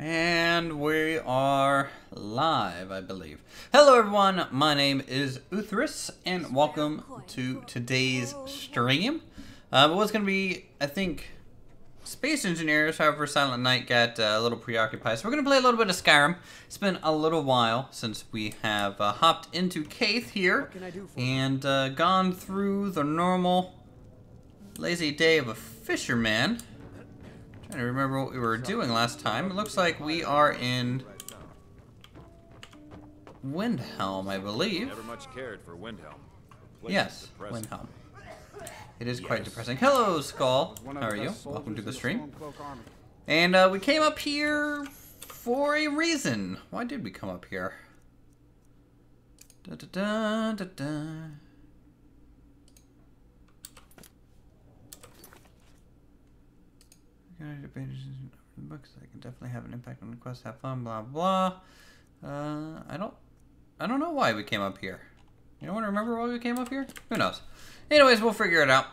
And we are live, I believe. Hello everyone, my name is Uthris, and welcome to today's stream. It was going to be, I think, Space Engineers, however Silent Night got a little preoccupied. So we're going to play a little bit of Skyrim. It's been a little while since we have hopped into Kaith here and gone through the normal lazy day of a fisherman. Trying to remember what we were doing last time. It looks like we are in Windhelm, I believe. Never much cared for Windhelm. Yes, Windhelm. It is quite depressing. Hello, Skull. How are you? Welcome to the stream. And we came up here for a reason. Why did we come up here? Da da da da da. Books that can definitely have an impact on the quest. Have fun, blah blah. I don't know why we came up here. You don't want to remember why we came up here? Who knows? Anyways, we'll figure it out.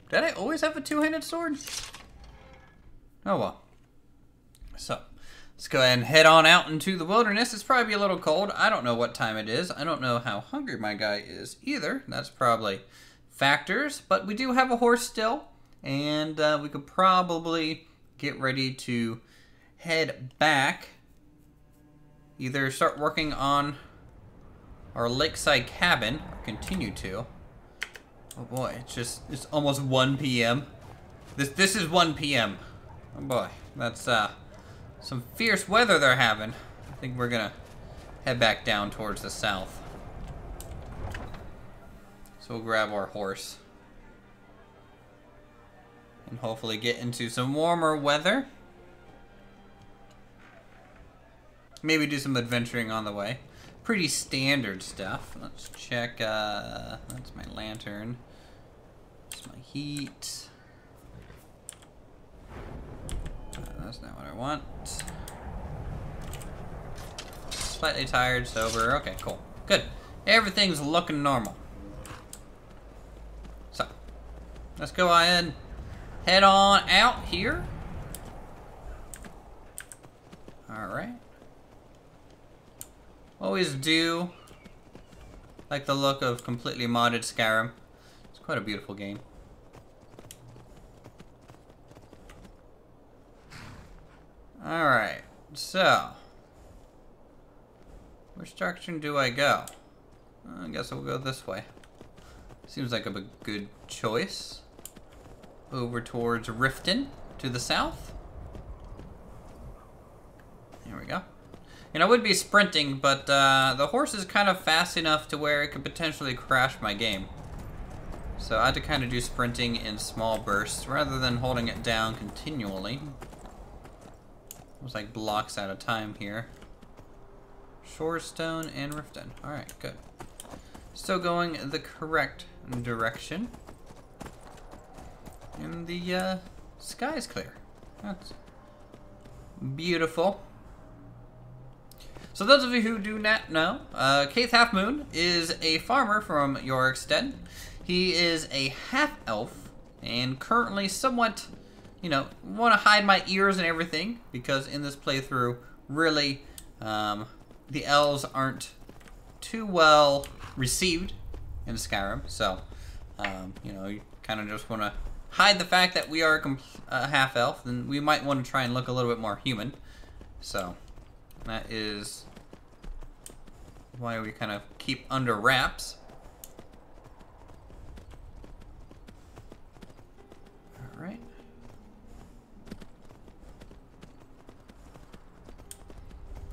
Did I always have a two-handed sword? Oh well. So, let's go ahead and head on out into the wilderness. It's probably a little cold. I don't know what time it is. I don't know how hungry my guy is either. That's probably factors, but we do have a horse still, and we could probably get ready to head back. Either start working on our lakeside cabin, or continue to. Oh boy, it's almost 1 p.m. This is 1 p.m. Oh boy, that's some fierce weather they're having. I think we're gonna head back down towards the south. So we'll grab our horse and hopefully get into some warmer weather. Maybe do some adventuring on the way. Pretty standard stuff. Let's check, that's my lantern. That's my heat. That's not what I want. Slightly tired, sober. Okay, cool. Good. Everything's looking normal. So, let's go ahead and head on out here. Alright. Always do like the look of completely modded Skyrim. It's quite a beautiful game. Alright, so which direction do I go? I guess I'll go this way. Seems like a good choice. Over towards Riften to the south. Here we go. And I would be sprinting, but the horse is kind of fast enough to where it could potentially crash my game. So I had to kind of do sprinting in small bursts rather than holding it down continually. It was like blocks at a time here. Shorestone and Riften. Alright, good. Still going the correct direction. And the sky is clear. That's beautiful. So those of you who do not know, Kaith Halfmoon is a farmer from Yorkstead. He is a half-elf and currently somewhat, you know, want to hide my ears and everything because in this playthrough, really, the elves aren't too well received in Skyrim. So, you know, you kind of just want to hide the fact that we are a half-elf, and we might want to try and look a little bit more human. So, that is why we kind of keep under wraps. Alright.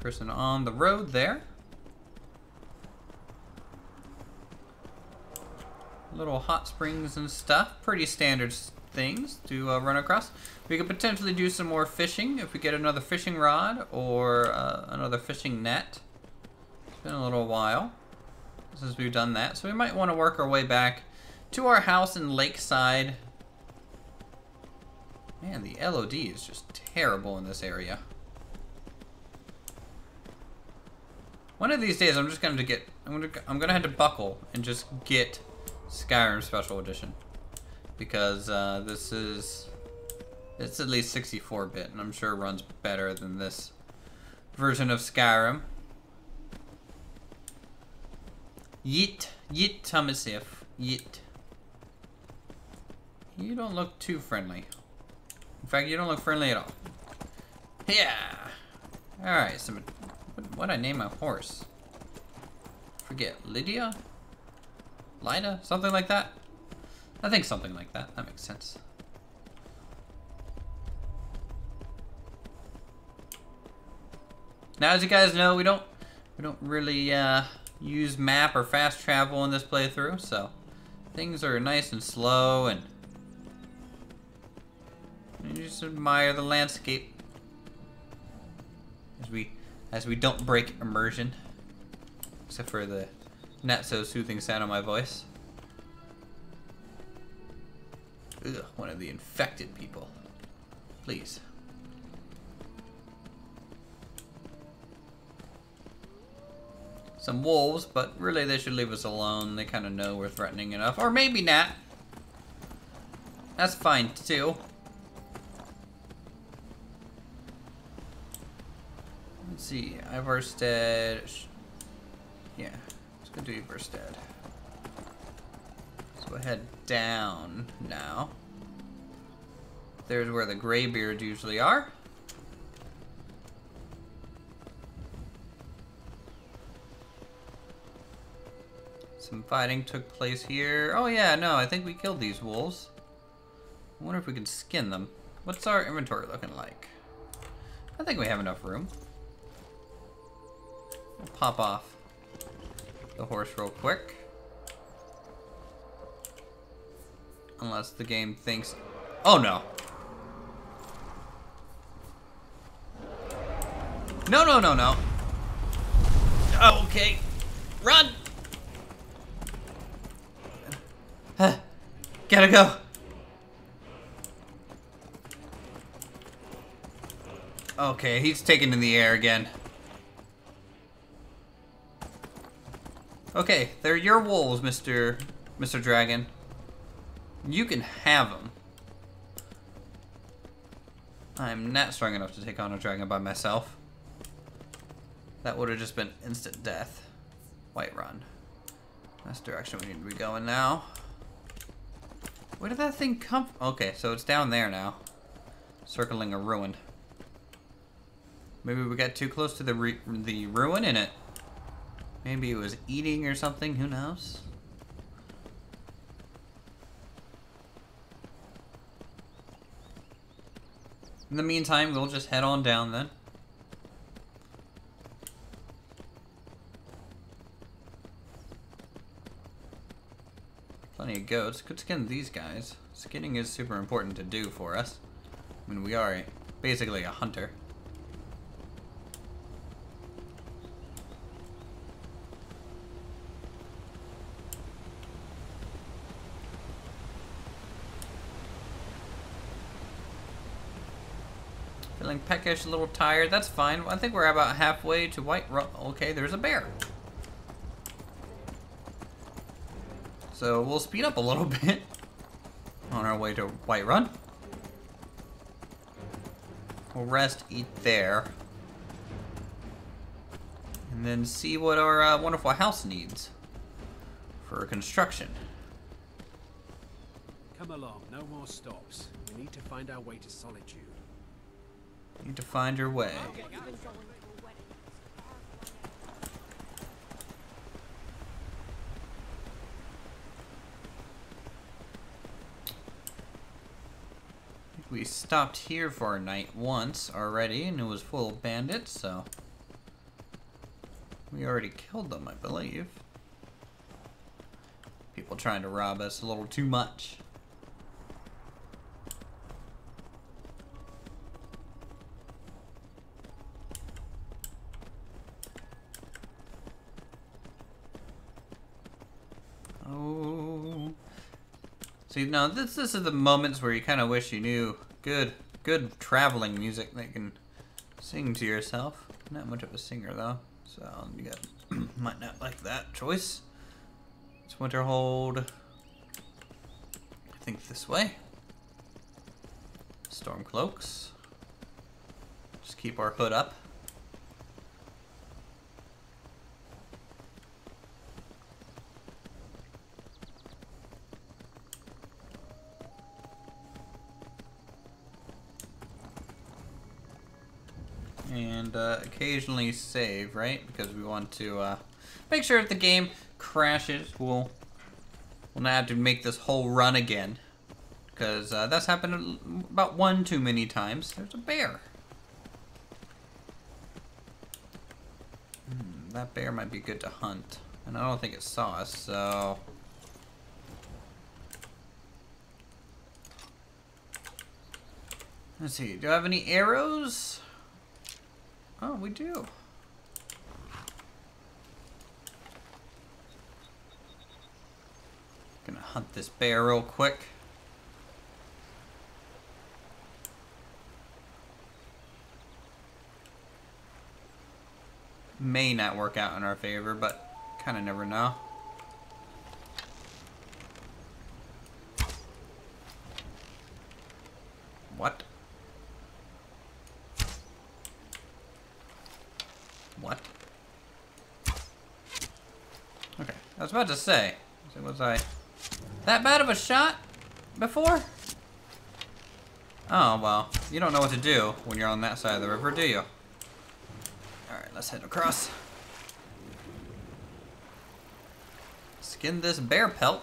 Person on the road there. Little hot springs and stuff. Pretty standard things to run across. We could potentially do some more fishing if we get another fishing rod or another fishing net. It's been a little while since we've done that, so we might want to work our way back to our house in Lakeside. Man, the LOD is just terrible in this area. One of these days, I'm just going to get. I'm gonna have to buckle and just get Skyrim Special Edition because this is It's at least 64-bit, and I'm sure it runs better than this version of Skyrim. Yeet. Yeet, Thomasif. Yeet. You don't look too friendly. In fact, you don't look friendly at all. Yeah. Alright, so what'd I name my horse? Forget. Lydia? Lida? Something like that? I think something like that. That makes sense. Now, as you guys know, we don't really use map or fast travel in this playthrough, so things are nice and slow, and you just admire the landscape as we don't break immersion, except for the not so soothing sound of my voice. Ugh, one of the infected people. Please. Some wolves, but really they should leave us alone. They kind of know we're threatening enough. Or maybe not. That's fine, too. Let's see. Ivarstead. Yeah. Let's go do Ivarstead. So we'll head down now. There's where the Greybeards usually are. Some fighting took place here. Oh yeah, no, I think we killed these wolves. I wonder if we can skin them. What's our inventory looking like? I think we have enough room. We'll pop off the horse real quick. Unless the game thinks... Oh no! No, no, no, no! Oh, okay. Run! Gotta go. Okay, he's taken in the air again. Okay, they're your wolves, Mr. Dragon. You can have them. I'm not strong enough to take on a dragon by myself. That would have just been instant death. Whiterun. That's the direction we need to be going now. Where did that thing come from? Okay, so it's down there now. Circling a ruin. Maybe we got too close to the ruin and it... Maybe it was eating or something, who knows? In the meantime, we'll just head on down then. Plenty of goats. Could skin these guys. Skinning is super important to do for us. I mean, we are basically a hunter. Feeling peckish, a little tired. That's fine. I think we're about halfway to Whiterun. Okay, there's a bear. So we'll speed up a little bit on our way to Whiterun. We'll rest, eat there. And then see what our wonderful house needs for construction. Come along, no more stops. We need to find our way to Solitude. Need to find your way. We stopped here for a night once already, and it was full of bandits, so we already killed them, I believe. People trying to rob us a little too much. Oh. See, now this is the moments where you kind of wish you knew good traveling music that you can sing to yourself. Not much of a singer though, so you got might not like that choice. It's Winterhold. I think this way. Storm cloaks. Just keep our hood up. And occasionally save, right? Because we want to make sure if the game crashes, we'll not have to make this whole run again. Because that's happened about one too many times. There's a bear. That bear might be good to hunt. And I don't think it saw us, so... Let's see, do I have any arrows? Oh, we do. Gonna hunt this bear real quick. May not work out in our favor, but kind of never know. What? What? Okay, I was about to say, was I that bad of a shot before? Oh, well, you don't know what to do when you're on that side of the river, do you? Alright, let's head across. Skin this bear pelt.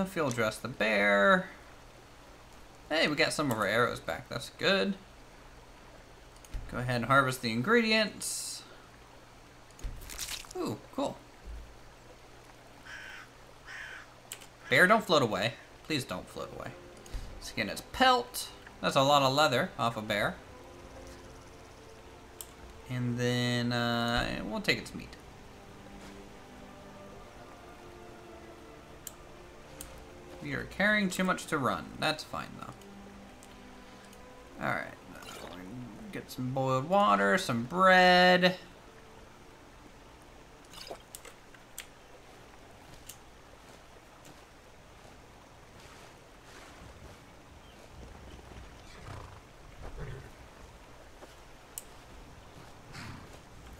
Field dress the bear. Hey, we got some of our arrows back. That's good. Go ahead and harvest the ingredients. Ooh, cool. Bear, don't float away. Please don't float away. Skin its pelt. That's a lot of leather off a bear. And then we'll take its meat. We are carrying too much to run. That's fine though. Alright. Get some boiled water, some bread.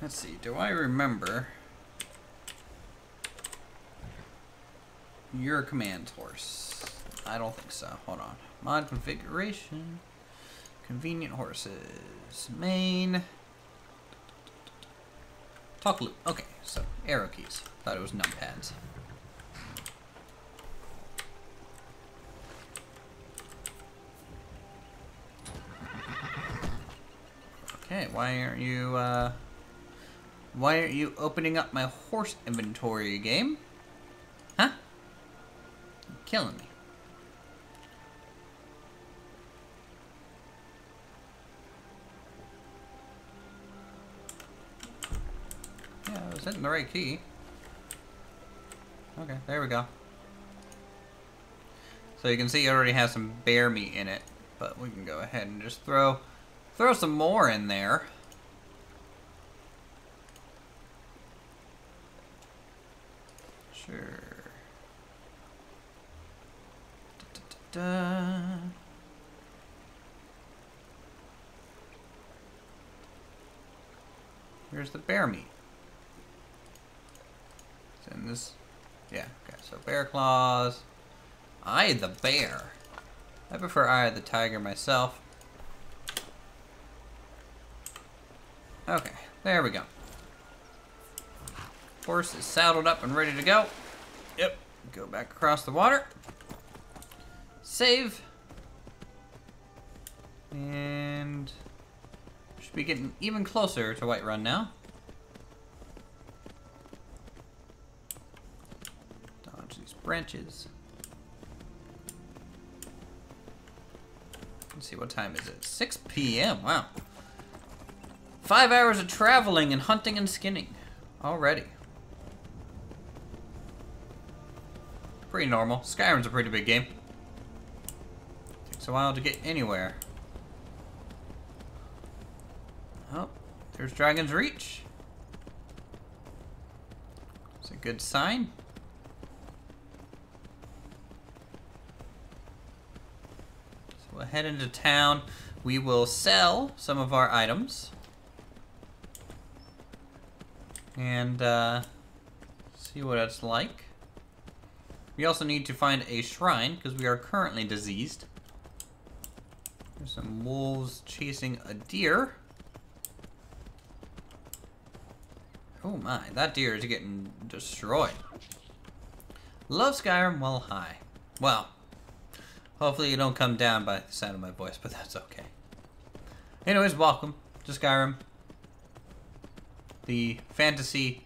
Let's see, do I remember your command horse? I don't think so. Hold on. Mod configuration. Convenient horses. Main. Talk loop. Okay, so arrow keys. Thought it was numpads. Okay, why aren't you opening up my horse inventory, game? Huh? You're killing me. Yeah, I was hitting the right key. Okay, there we go. So you can see it already has some bear meat in it, but we can go ahead and just throw some more in there. Sure. Here's the bear meat. It's in this. Yeah, okay, so bear claws. Eye the bear. I prefer Eye the tiger myself. Okay, there we go. Horse is saddled up and ready to go. Yep. Go back across the water. Save. And should be getting even closer to Whiterun now. Dodge these branches. Let's see, what time is it? 6 p.m. Wow. 5 hours of traveling and hunting and skinning already. Pretty normal. Skyrim's a pretty big game. Takes a while to get anywhere. Oh, there's Dragon's Reach. It's a good sign. head into town. We will sell some of our items. And see what it's like. We also need to find a shrine because we are currently diseased. There's some wolves chasing a deer. Oh my, that deer is getting destroyed. Love Skyrim while high. Well, hopefully you don't come down by the sound of my voice, but that's okay. Anyways, welcome to Skyrim. The fantasy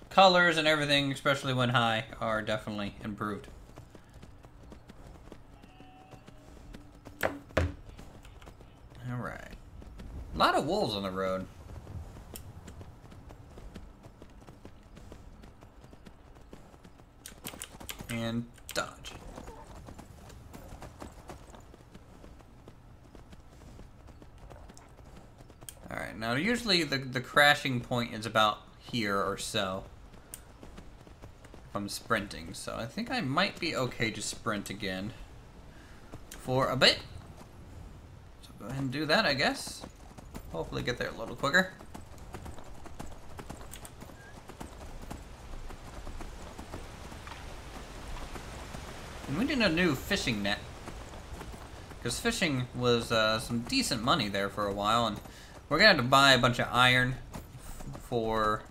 colors and everything, especially when high, are definitely improved. Alright. A lot of wolves on the road. And dodge. Alright, now usually the crashing point is about here or so. If I'm sprinting, so I think I might be okay to sprint again for a bit. So go ahead and do that, I guess. Hopefully get there a little quicker. And we need a new fishing net. Because fishing was some decent money there for a while, and we're going to have to buy a bunch of iron for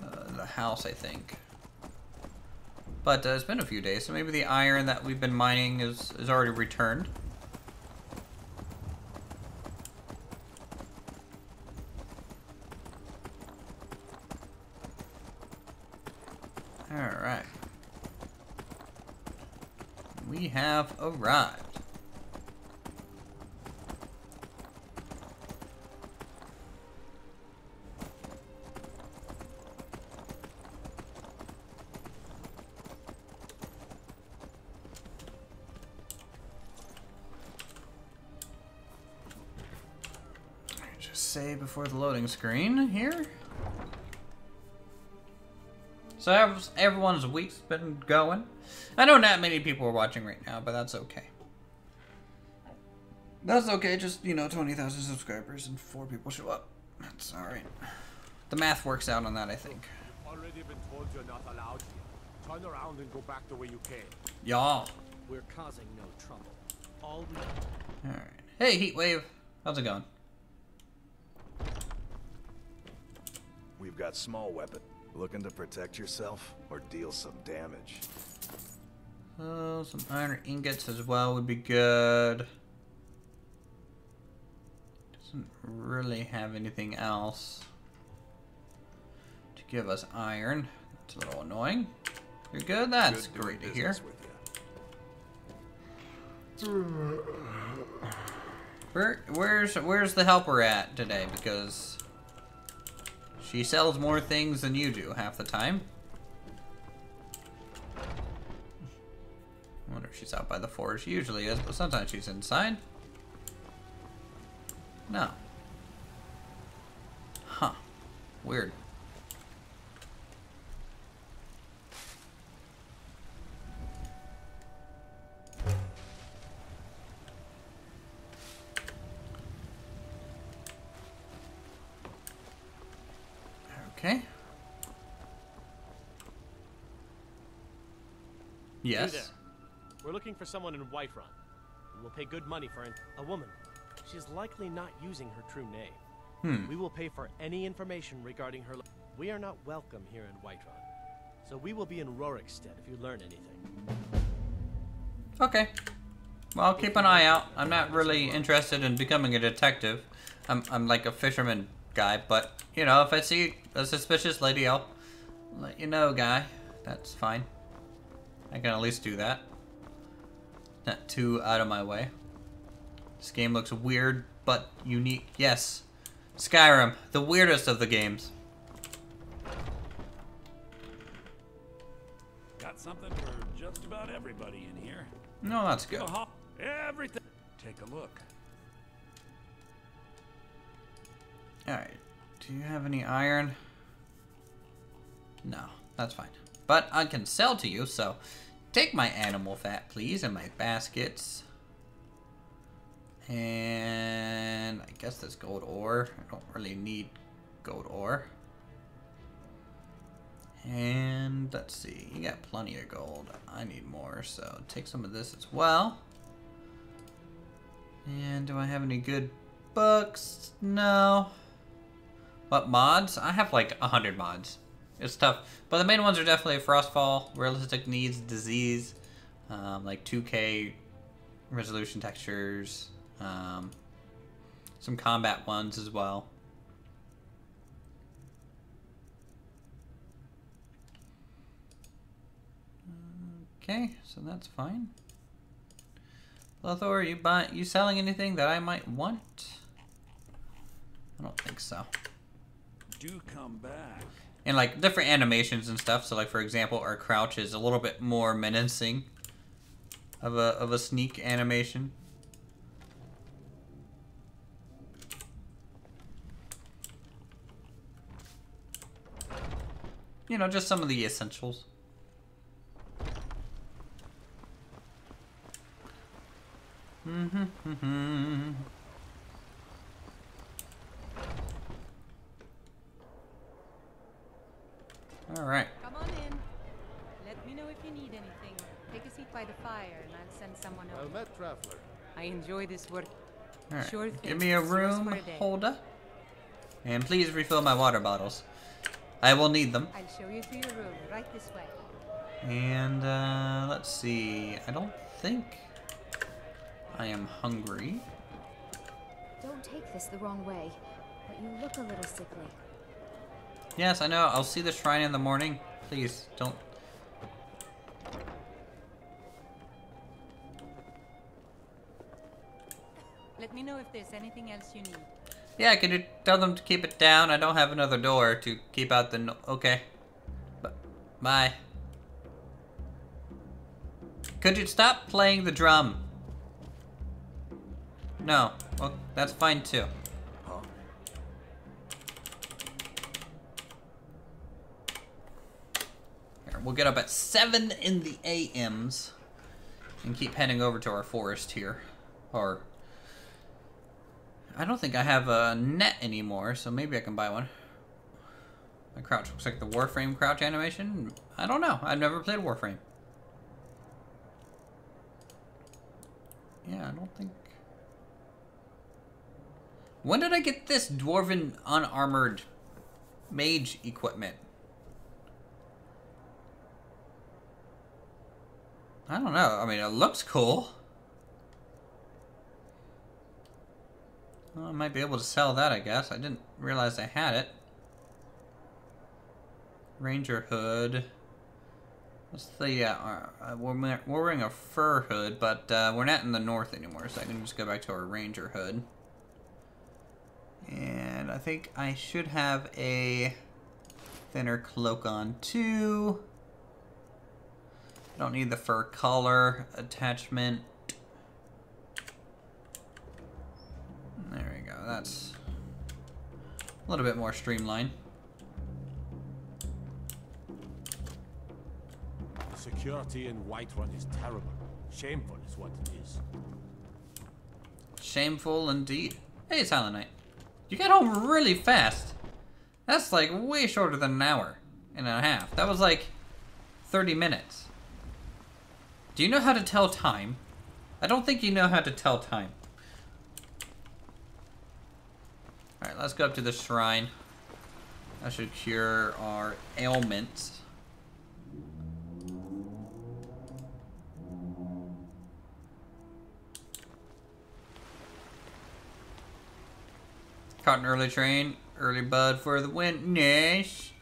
the house, I think. But it's been a few days, so maybe the iron that we've been mining is already returned. Alright. We have arrived. Just save before the loading screen here. So everyone's week's been going. I know not many people are watching right now, but that's okay. That's okay, just, 20,000 subscribers and 4 people show up. That's alright. The math works out on that, I think. Already been told you're not allowed here. Turn around and go back the way you came. Y'all. We're causing no trouble. All we... Alright. Hey, Heatwave. How's it going? We've got small weapon. Looking to protect yourself or deal some damage? Oh, some iron ingots as well would be good. Doesn't really have anything else to give us iron. It's a little annoying. You're good? That's Good great to doing hear. business with Where's the helper at today? Because she sells more things than you do half the time. I wonder if she's out by the forge. She usually is, but sometimes she's inside. No. Huh. Weird. Okay. Yes. Hey there. We're looking for someone in Whiterun. We will pay good money for a woman. She is likely not using her true name. We will pay for any information regarding her. We are not welcome here in Whiterun, so we will be in Rorikstead if you learn anything. Okay. Well, I'll keep an eye out. I'm not really interested in becoming a detective. I'm like a fisherman guy, but, if I see a suspicious lady, I'll let you know, guy. That's fine. I can at least do that. Not too out of my way. This game looks weird, but unique. Yes. Skyrim, the weirdest of the games. Got something for just about everybody in here. No, that's good. Everything. Take a look. Alright. Do you have any iron? No, that's fine. But I can sell to you, so take my animal fat, please, and my baskets. And I guess that's gold ore. I don't really need gold ore. And let's see, you got plenty of gold. I need more, so take some of this as well. And do I have any good books? No. What mods? I have like 100 mods. It's tough, but the main ones are definitely Frostfall, Realistic Needs, Disease, like 2K resolution textures, some combat ones as well. Okay, so that's fine. Lothor, you selling anything that I might want? I don't think so. Do come back. And like different animations and stuff. So like for example, our crouch is a little bit more menacing of a sneak animation. You know, just some of the essentials. All right. Come on in. Let me know if you need anything. Take a seat by the fire and I'll send someone over. Well met, traveler. I enjoy this work. All right. Sure thing. Give me a Yours room for a day. holder. And please refill my water bottles. I will need them. I'll show you to your room right this way. And let's see. I don't think I am hungry. Don't take this the wrong way, but you look a little sickly. Yes, I know. I'll see the shrine in the morning. Please don't. Let me know if there's anything else you need. Yeah, I could tell them to keep it down. I don't have another door to keep out the okay. Bye. Could you stop playing the drum? No. Well, that's fine too. Huh? Here, we'll get up at 7 in the AMs and keep heading over to our forest here. Or I don't think I have a net anymore, so maybe I can buy one. My crouch looks like the Warframe crouch animation. I don't know. I've never played Warframe. Yeah, I don't think... When did I get this dwarven unarmored mage equipment? I don't know. I mean, it looks cool. Well, I might be able to sell that, I guess. I didn't realize I had it. Ranger hood. What's the, we're wearing a fur hood, but we're not in the north anymore, so I can just go back to our ranger hood. And I think I should have a thinner cloak on too. I don't need the fur collar attachment. There we go. That's a little bit more streamlined. The security in Whiterun is terrible. Shameful is what it is. Shameful indeed. Hey, Silent Knight. You got home really fast. That's like way shorter than an hour and a half. That was like 30 minutes. Do you know how to tell time? I don't think you know how to tell time. Alright, let's go up to the shrine. That should cure our ailments. Caught an early train. Early bud for the win. Nice.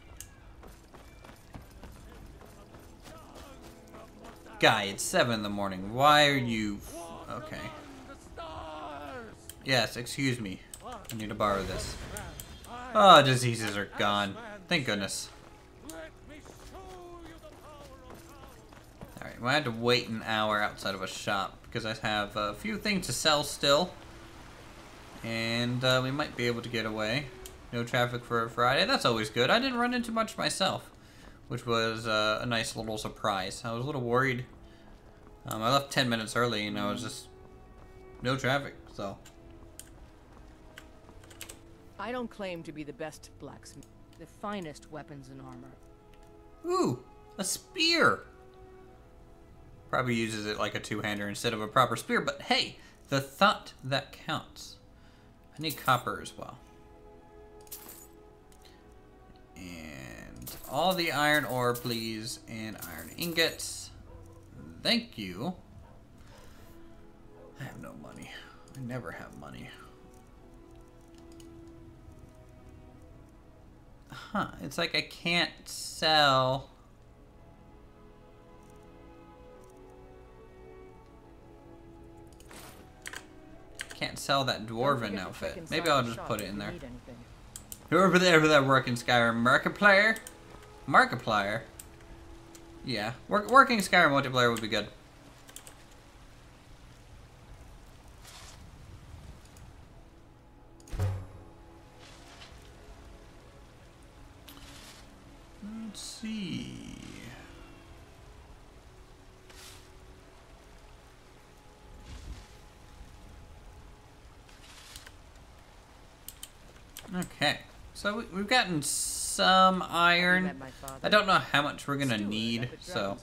Guy, it's 7 in the morning. Why are you... Okay. Yes, excuse me. I need to borrow this. Oh, diseases are gone. Thank goodness. Alright, well, I had to wait an hour outside of a shop because I have a few things to sell still. And we might be able to get away. No traffic for a Friday. That's always good. I didn't run into much myself, which was a nice little surprise. I was a little worried. I left 10 minutes early and I was just... no traffic. so. I don't claim to be the best blacksmith. The finest weapons and armor. Ooh, a spear. Probably uses it like a two-hander instead of a proper spear, but hey, the thought that counts. I need copper as well. And all the iron ore, please, and iron ingots. Thank you. I have no money. I never have money. Huh, it's like I can't sell. Can't sell that dwarven outfit. Maybe I'll just put it in there. Whoever there for that working Skyrim Markiplier? Markiplier? Yeah, working Skyrim multiplayer would be good. Let's see. Okay, so we've gotten some iron. I don't know how much we're gonna need, so.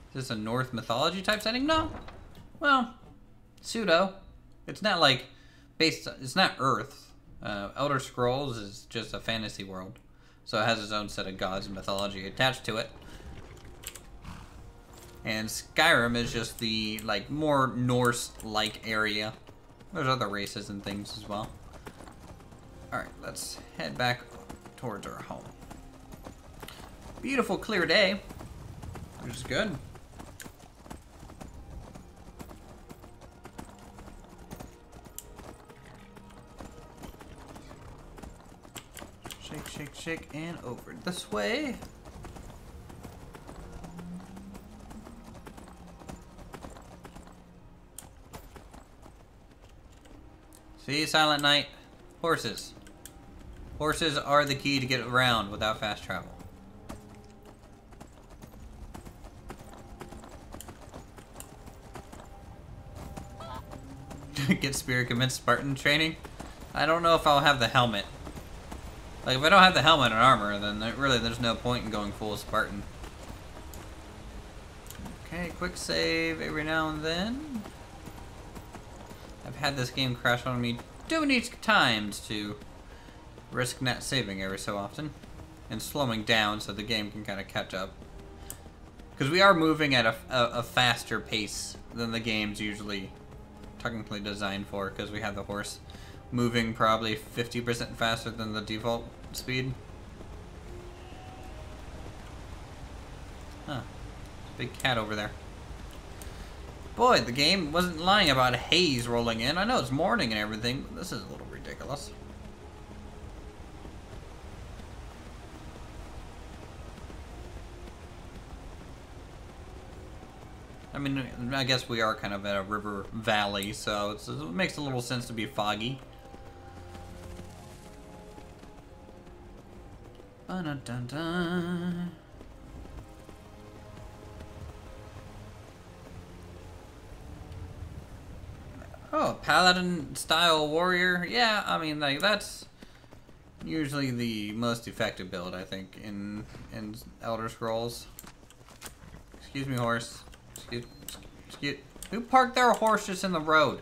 Is this a Norse mythology type setting? No. Well, pseudo. It's not like based. It's not Earth. Elder Scrolls is just a fantasy world, so it has its own set of gods and mythology attached to it. And Skyrim is just the like more Norse-like area. There's other races and things as well. Alright, let's head back towards our home. Beautiful clear day, which is good. Shake, shake, shake, and over this way. See, Silent Night? Horses. Horses are the key to get around without fast travel. Get spirit convinced Spartan training? I don't know if I'll have the helmet. Like, if I don't have the helmet and armor, then really there's no point in going full Spartan. Okay, quick save every now and then. I've had this game crash on me too many times to risk not saving every so often and slowing down so the game can kind of catch up, because we are moving at a faster pace than the game's usually technically designed for, because we have the horse moving probably 50% faster than the default speed. Huh, big cat over there. Boy, the game wasn't lying about haze rolling in. I know it's morning and everything, but this is a little ridiculous. I mean, I guess we are kind of at a river valley, so it makes a little sense to be foggy. Ba-da-dun-dun. Oh, paladin style warrior. Yeah, I mean, like, that's usually the most effective build, I think, in Elder Scrolls. Excuse me, horse. Excuse. Who parked their horse just in the road?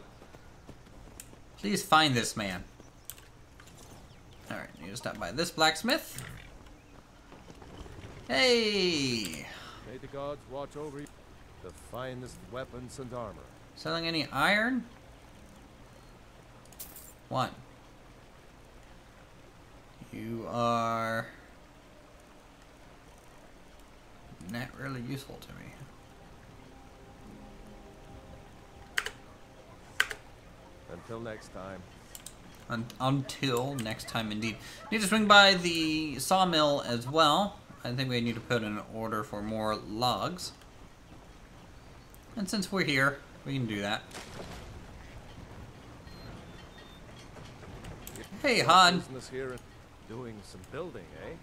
Please find this man. Alright, need to stop by this blacksmith. Hey! May the gods watch over you. The finest weapons and armor. Selling any iron? 1. You are not really useful to me. Until next time. Until next time, indeed. Need to swing by the sawmill as well. I think we need to put in an order for more logs. And since we're here, we can do that. Hey, Han. Business here, doing some building, eh?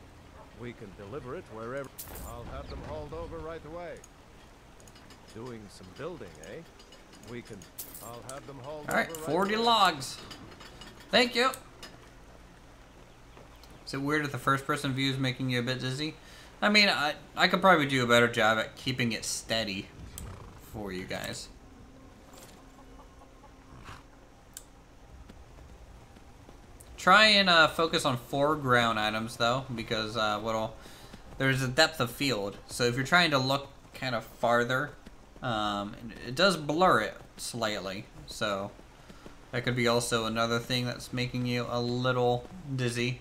We can deliver it wherever. I'll have them hauled over right away. Doing some building, eh? I'll have them hauled Alright, over 40 away. logs. Thank you. Is it weird if the first person view is making you a bit dizzy? I mean, I could probably do a better job at keeping it steady for you guys. Try and focus on foreground items though, because there's a depth of field. So if you're trying to look kind of farther, it does blur it slightly. So that could be also another thing that's making you a little dizzy.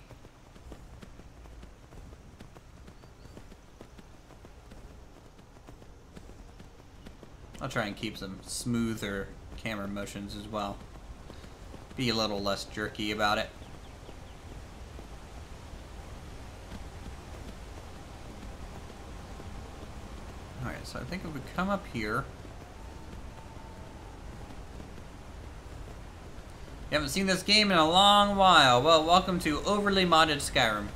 I'll try and keep some smoother camera motions as well. Be a little less jerky about it. Alright, so I think if we come up here. You haven't seen this game in a long while. Well, welcome to overly modded Skyrim.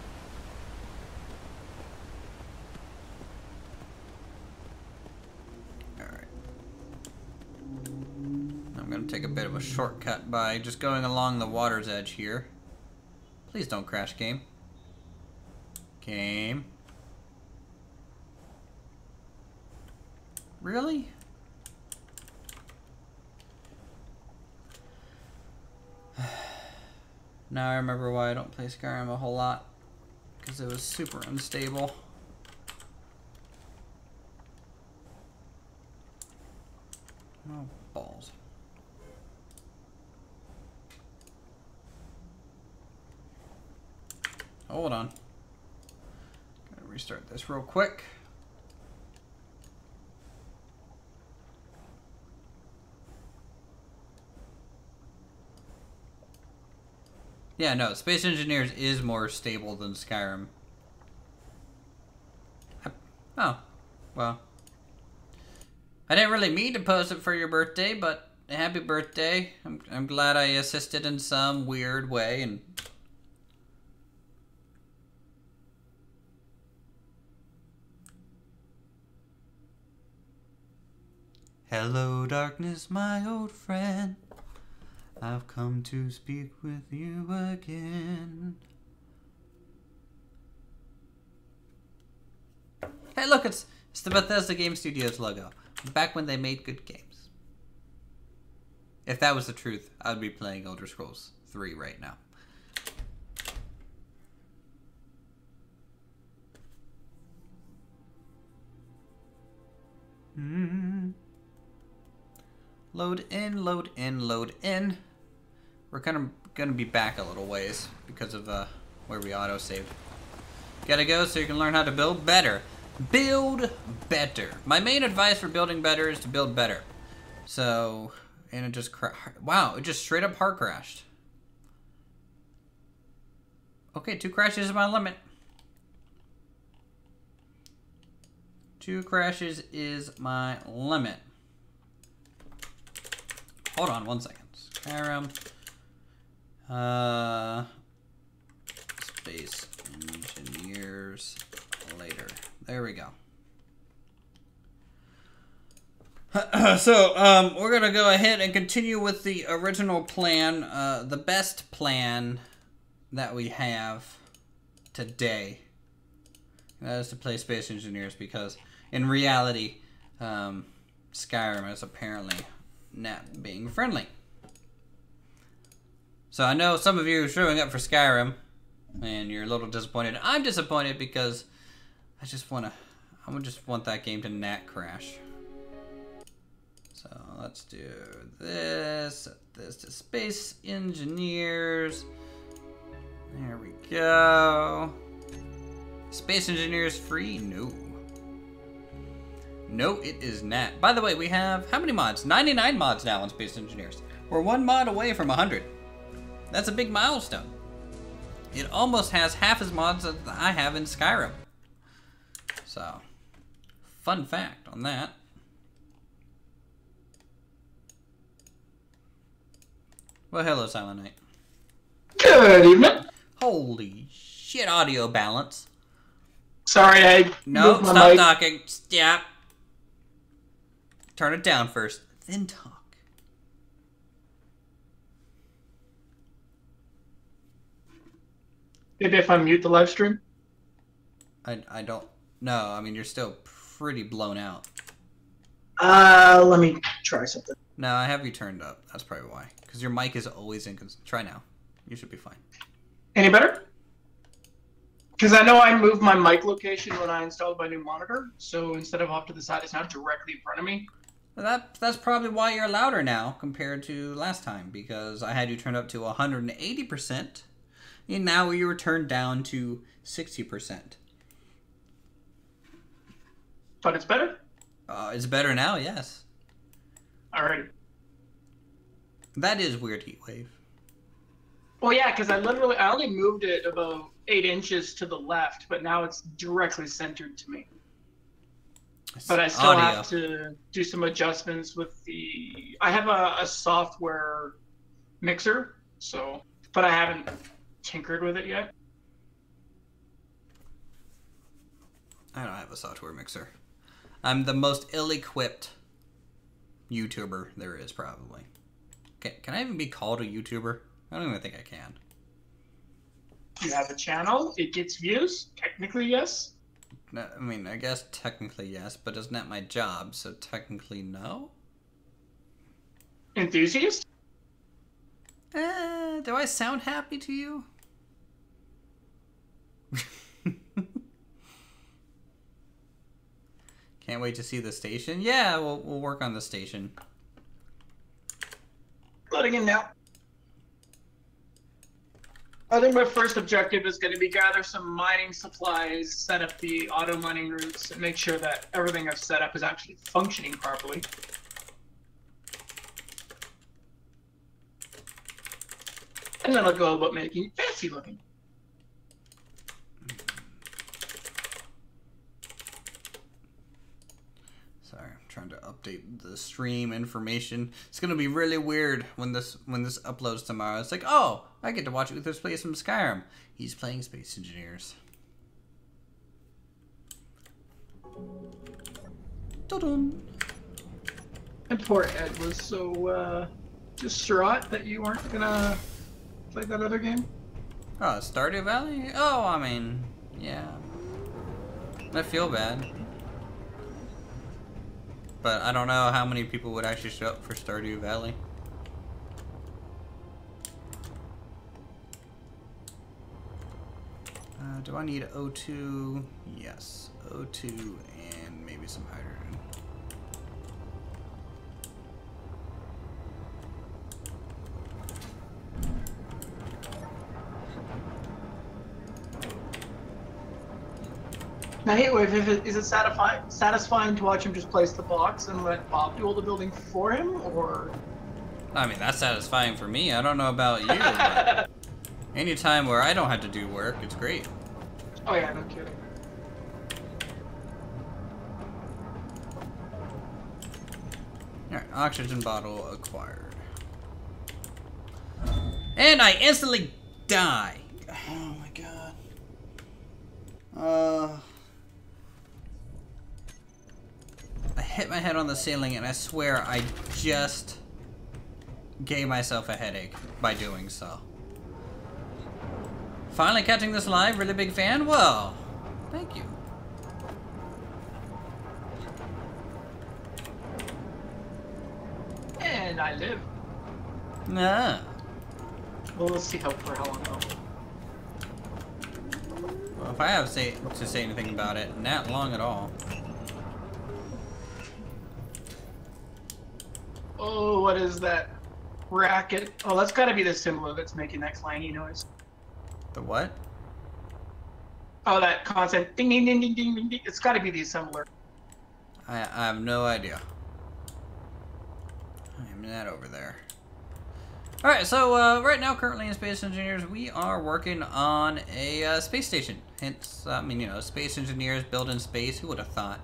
Alright. I'm gonna take a bit of a shortcut by just going along the water's edge here. Please don't crash, game. Game. Really? Now I remember why I don't play Skyrim a whole lot. Because it was super unstable. Oh, balls. Hold on. Gotta restart this real quick. Yeah, no, Space Engineers is more stable than Skyrim. Oh, well. I didn't really mean to post it for your birthday, but happy birthday. I'm glad I assisted in some weird way. And hello, darkness, my old friend. I've come to speak with you again. Hey, look, it's the Bethesda Game Studios logo. Back when they made good games. If that was the truth, I would be playing Elder Scrolls 3 right now. Load in, load in, load in. We're kind of gonna be back a little ways because of where we auto-saved. Gotta go so you can learn how to build better. Build better. My main advice for building better is to build better. So, and it just wow, it just straight up hard crashed. Okay, 2 crashes is my limit. 2 crashes is my limit. Hold on 1 second. Skyrim. Space Engineers later. There we go. So, we're gonna go ahead and continue with the original plan, the best plan that we have today. That is to play Space Engineers because, in reality, Skyrim is apparently not being friendly. So I know some of you are showing up for Skyrim, and you're a little disappointed. I'm disappointed because I just want that game to nat crash. So let's do this. Set this to Space Engineers. There we go. Space Engineers free? No. No, it is not. By the way, we have how many mods? 99 mods now on Space Engineers. We're 1 mod away from 100. That's a big milestone. It almost has half as mods that I have in Skyrim. So, fun fact on that. Well, hello, Silent Knight. Good evening. Holy shit, audio balance. Sorry, I No, moved my stop mic. talking. Stop. Turn it down first, then talk. Maybe if I mute the live stream? I don't... No, I mean, you're still pretty blown out. Let me try something. No, I have you turned up. That's probably why. Because your mic is always in... Try now. You should be fine. Any better? Because I know I moved my mic location when I installed my new monitor, so instead of off to the side, it's now directly in front of me. Well, that's probably why you're louder now compared to last time, because I had you turned up to 180%, and now you were turned down to 60%. But it's better? It's better now, yes. Alright. That is weird, Heatwave. Well, yeah, because I only moved it about 8 inches to the left, but now it's directly centered to me. But I still have to do some adjustments with the... I have a software mixer, so... But I haven't tinkered with it yet. I don't have a software mixer. I'm the most ill-equipped YouTuber there is, probably. Can I even be called a YouTuber? I don't even think I can. You have a channel, it gets views, technically yes. No, I mean, I guess technically yes, but isn't that my job, so technically no? Enthusiast? Do I sound happy to you? Can't wait to see the station. Yeah, we'll work on the station. Letting in now. I think my first objective is going to be gather some mining supplies, set up the auto mining routes, and make sure that everything I've set up is actually functioning properly. And then I'll go about making it fancy looking. Sorry, I'm trying to update the stream information. It's gonna be really weird when this uploads tomorrow. It's like, oh, I get to watch Uther play some Skyrim. He's playing Space Engineers. Dun-dun. And poor Ed was so distraught that you weren't gonna play that other game. Oh, Stardew Valley? Oh, I mean, yeah. I feel bad. But I don't know how many people would actually show up for Stardew Valley. Do I need O2? Yes. O2 and maybe some hydrogen. Now, Heatwave, is it satisfying to watch him just place the box and let Bob do all the building for him, or? I mean, that's satisfying for me. I don't know about you, but anytime where I don't have to do work, it's great. Oh yeah, no kidding. Alright, oxygen bottle acquired. And I instantly die. Oh my god. I hit my head on the ceiling and I swear I just gave myself a headache by doing so. Finally catching this live, really big fan? Well, thank you. And I live. Nah. Well, let's see for how long though. Well, if I have to say anything about it, not long at all. Oh, what is that racket? Oh, that's gotta be the symbol that's making that clangy noise. The what? Oh, that constant ding ding ding ding ding ding ding. It's gotta be the assembler. I have no idea. I'm not over there. Alright, so right now, currently in Space Engineers, we are working on a space station. Hence, I mean, you know, space engineers build in space. Who would have thought?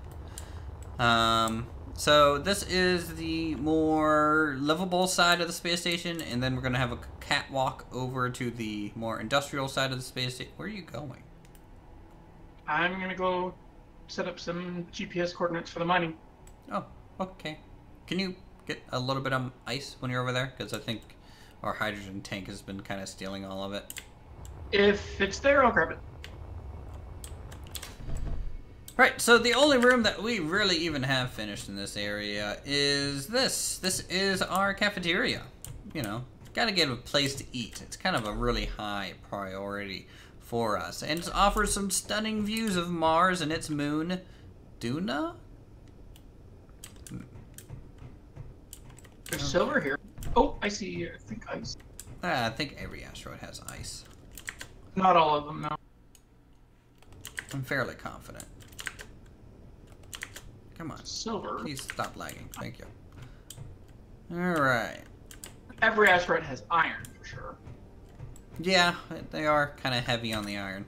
So this is the more livable side of the space station, and then we're going to have a catwalk over to the more industrial side of the space station. Where are you going? I'm gonna go set up some GPS coordinates for the mining. Oh, okay. Can you get a little bit of ice when you're over there? Because I think our hydrogen tank has been kind of stealing all of it. If it's there, I'll grab it. Right, so the only room that we really even have finished in this area is this. This is our cafeteria. You know, gotta get a place to eat. It's kind of a really high priority for us. And it offers some stunning views of Mars and its moon, Duna? There's silver here. Oh, I see. I think ice. I think every asteroid has ice. Not all of them, no. I'm fairly confident. Come on. Silver. Please stop lagging. Thank you. Alright. Every asteroid has iron, for sure. Yeah, they are kind of heavy on the iron.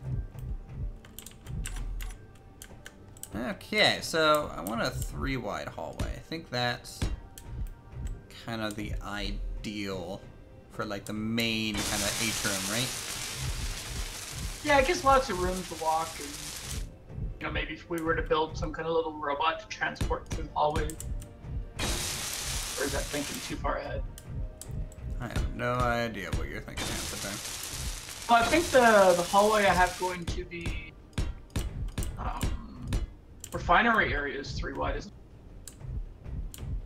Okay, so I want a 3-wide hallway. I think that's kind of the ideal for like the main kind of atrium, right? Yeah, it gives lots of room to walk, and you know, maybe if we were to build some kind of little robot to transport through the hallway. Or is that thinking too far ahead? I have no idea what you're thinking at the time. Well, I think the hallway I have going to the refinery area is 3 wide, isn't it?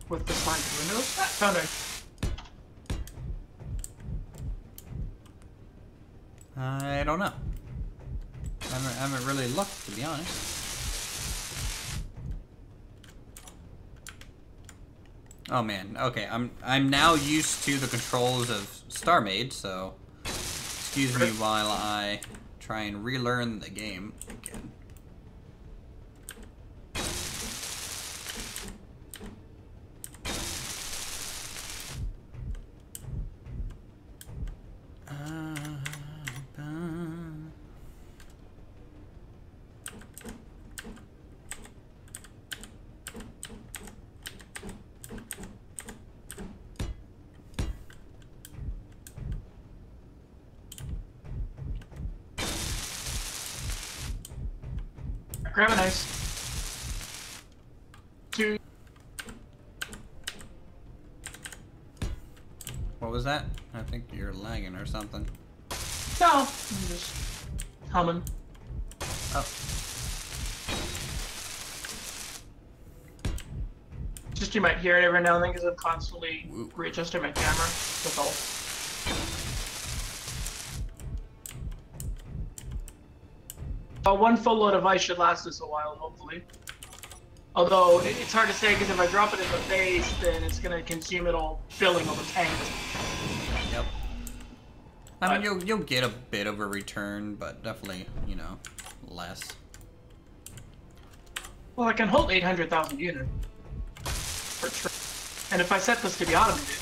With the slanted windows. Found it. I don't know. I haven't really looked, to be honest. Oh man, okay, I'm now used to the controls of StarMade, so excuse me while I try and relearn the game again. Grab an ice. 2. What was that? I think you're lagging or something. No, I'm just humming. Oh. Just you might hear it every now and then because I'm constantly readjusting my camera. That's all. One full load of ice should last us a while, hopefully. Although, it's hard to say because if I drop it in the base, then it's going to consume it all, filling all the tanks. Yep. I mean, you'll get a bit of a return, but definitely, you know, less. Well, I can hold 800,000 units per trip. And if I set this to be automated,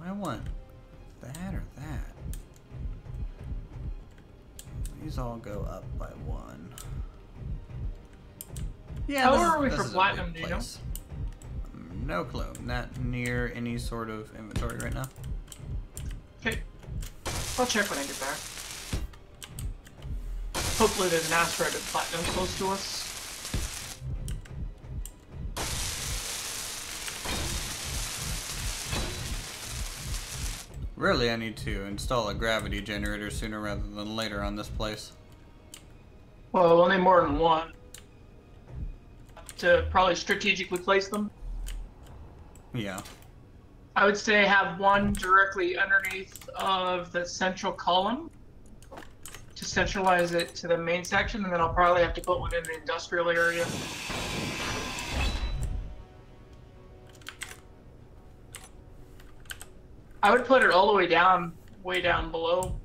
I want that or that. These all go up by 1. Yeah, how are we for platinum, do you know? No clue. Not near any sort of inventory right now. Okay. I'll check when I get back. Hopefully there's an asteroid of platinum close to us. Really, I need to install a gravity generator sooner rather than later on this place. Well, we'll need more than one. To probably strategically place them. Yeah. I would say have one directly underneath of the central column to centralize it to the main section, and then I'll probably have to put one in the industrial area. I would put it all the way down below,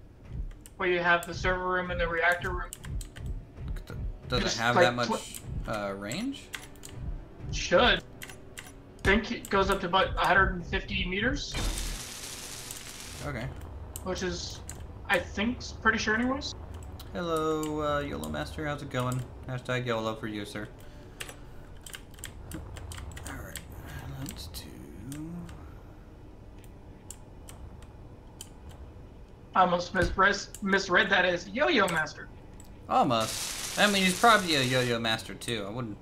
where you have the server room and the reactor room. Does it have that much range? Should. I think it goes up to about 150 meters. Okay. Which is, I think, pretty sure anyways. Hello, YOLO Master, how's it going? Hashtag YOLO for you, sir. Alright, let's do... I almost misread that as Yo-Yo Master. Almost. I mean, he's probably a yo-yo master too. I wouldn't.